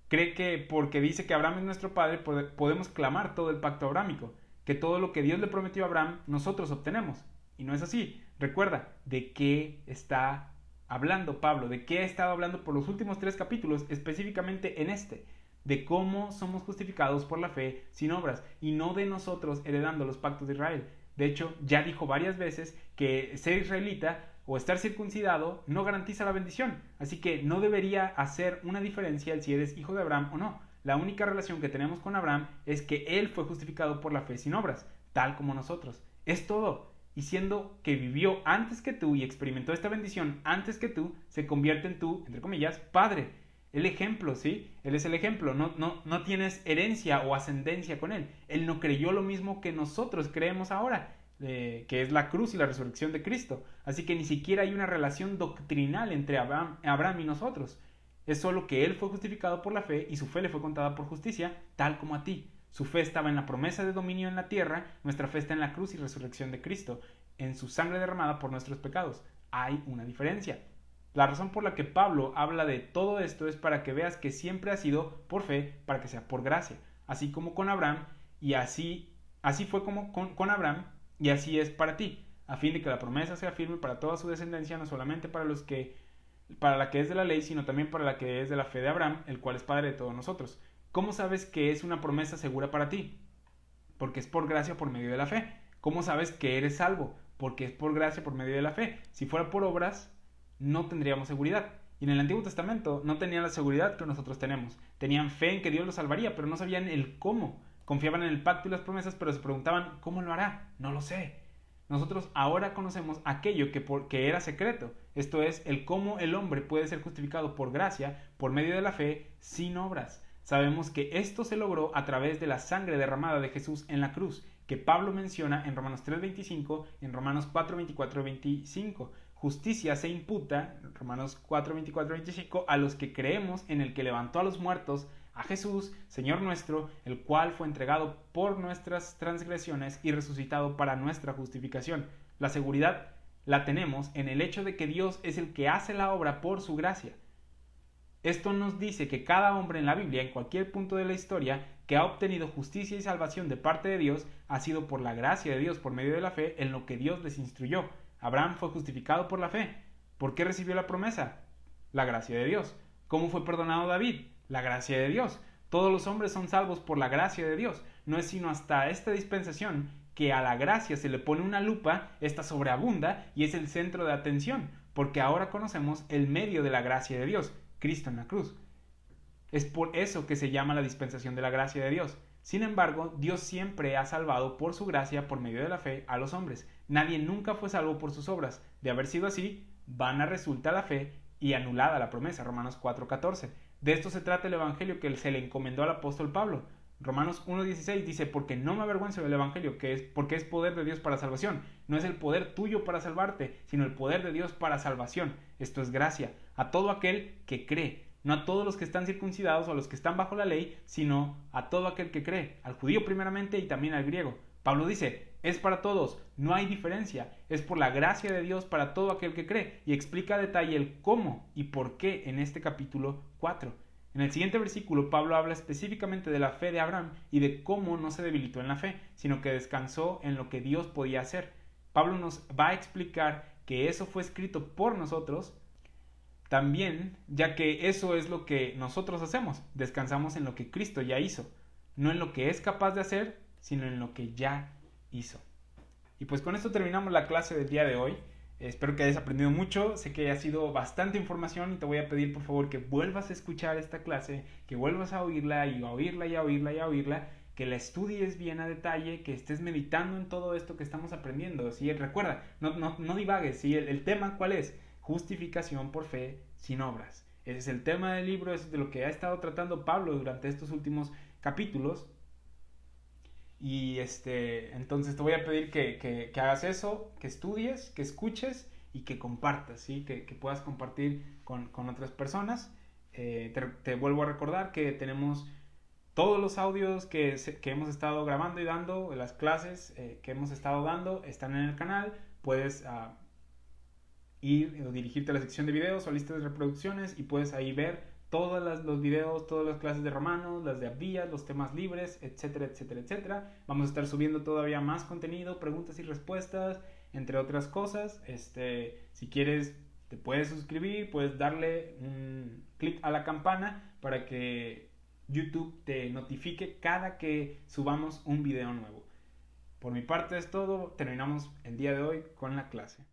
Cree que porque dice que Abraham es nuestro padre, podemos clamar todo el pacto abrámico, que todo lo que Dios le prometió a Abraham, nosotros obtenemos. Y no es así. Recuerda, ¿de qué está hablando Pablo? ¿De qué ha estado hablando por los últimos 3 capítulos, específicamente en este? De cómo somos justificados por la fe sin obras, y no de nosotros heredando los pactos de Israel. De hecho, ya dijo varias veces que ser israelita o estar circuncidado no garantiza la bendición, así que no debería hacer una diferencia el si eres hijo de Abraham o no. La única relación que tenemos con Abraham es que él fue justificado por la fe sin obras, tal como nosotros. Es todo. Y siendo que vivió antes que tú y experimentó esta bendición antes que tú, se convierte en tu, entre comillas, padre. El ejemplo, ¿sí? Él es el ejemplo. No tienes herencia o ascendencia con él. Él no creyó lo mismo que nosotros creemos ahora, que es la cruz y la resurrección de Cristo. Así que ni siquiera hay una relación doctrinal entre Abraham y nosotros. Es solo que él fue justificado por la fe y su fe le fue contada por justicia, tal como a ti. Su fe estaba en la promesa de dominio en la tierra, nuestra fe está en la cruz y resurrección de Cristo, en su sangre derramada por nuestros pecados. Hay una diferencia. La razón por la que Pablo habla de todo esto es para que veas que siempre ha sido por fe, para que sea por gracia, así como con Abraham, y así fue como con Abraham, y así es para ti, a fin de que la promesa sea firme para toda su descendencia, no solamente para la que es de la ley, sino también para la que es de la fe de Abraham, el cual es Padre de todos nosotros. ¿Cómo sabes que es una promesa segura para ti? Porque es por gracia por medio de la fe. ¿Cómo sabes que eres salvo? Porque es por gracia por medio de la fe. Si fuera por obras, no tendríamos seguridad. Y en el Antiguo Testamento no tenían la seguridad que nosotros tenemos. Tenían fe en que Dios los salvaría, pero no sabían el cómo. Confiaban en el pacto y las promesas, pero se preguntaban, ¿cómo lo hará? No lo sé. Nosotros ahora conocemos aquello que era secreto. Esto es, el cómo el hombre puede ser justificado por gracia, por medio de la fe, sin obras. Sabemos que esto se logró a través de la sangre derramada de Jesús en la cruz, que Pablo menciona en Romanos 3:25 y en Romanos 4:24-25. Justicia se imputa, Romanos 4:24-25, a los que creemos en el que levantó a los muertos, a Jesús, Señor nuestro, el cual fue entregado por nuestras transgresiones y resucitado para nuestra justificación. La seguridad la tenemos en el hecho de que Dios es el que hace la obra por su gracia. Esto nos dice que cada hombre en la Biblia, en cualquier punto de la historia, que ha obtenido justicia y salvación de parte de Dios, ha sido por la gracia de Dios, por medio de la fe, en lo que Dios les instruyó. Abraham fue justificado por la fe. ¿Por qué recibió la promesa? La gracia de Dios. ¿Cómo fue perdonado David? La gracia de Dios. Todos los hombres son salvos por la gracia de Dios. No es sino hasta esta dispensación que a la gracia se le pone una lupa, esta sobreabunda y es el centro de atención, porque ahora conocemos el medio de la gracia de Dios, Cristo en la cruz. Es por eso que se llama la dispensación de la gracia de Dios. Sin embargo, Dios siempre ha salvado por su gracia, por medio de la fe, a los hombres. Nadie nunca fue salvo por sus obras. De haber sido así, vana resulta la fe y anulada la promesa. Romanos 4:14. De esto se trata el evangelio que se le encomendó al apóstol Pablo. Romanos 1:16 dice, porque no me avergüenzo del evangelio, porque es poder de Dios para salvación. No es el poder tuyo para salvarte, sino el poder de Dios para salvación. Esto es gracia a todo aquel que cree. No a todos los que están circuncidados o a los que están bajo la ley, sino a todo aquel que cree, al judío primeramente y también al griego. Pablo dice, es para todos, no hay diferencia, es por la gracia de Dios para todo aquel que cree, y explica a detalle el cómo y por qué en este capítulo 4. En el siguiente versículo, Pablo habla específicamente de la fe de Abraham y de cómo no se debilitó en la fe, sino que descansó en lo que Dios podía hacer. Pablo nos va a explicar que eso fue escrito por nosotros, también, ya que eso es lo que nosotros hacemos, descansamos en lo que Cristo ya hizo, no en lo que es capaz de hacer, sino en lo que ya hizo. Y pues con esto terminamos la clase del día de hoy. Espero que hayas aprendido mucho, sé que ha sido bastante información y te voy a pedir por favor que vuelvas a escuchar esta clase, que vuelvas a oírla y a oírla y a oírla y a oírla, que la estudies bien a detalle, que estés meditando en todo esto que estamos aprendiendo. ¿Sí? Recuerda, no divagues. ¿Sí? El tema, ¿cuál es? Justificación por fe sin obras. Ese es el tema del libro, es de lo que ha estado tratando Pablo durante estos últimos capítulos. Y entonces te voy a pedir que hagas eso, que estudies, que escuches y que compartas, ¿sí? Que puedas compartir con otras personas. Te vuelvo a recordar que tenemos todos los audios que hemos estado grabando y dando, las clases que hemos estado dando, están en el canal. Puedes ir o dirigirte a la sección de videos o listas de reproducciones y puedes ahí ver todos los videos, todas las clases de Romanos, las de Abdías, los temas libres, etcétera, etcétera, etcétera. Vamos a estar subiendo todavía más contenido, preguntas y respuestas, entre otras cosas. Si quieres, te puedes suscribir, puedes darle un clic a la campana para que YouTube te notifique cada que subamos un video nuevo. Por mi parte es todo, terminamos el día de hoy con la clase.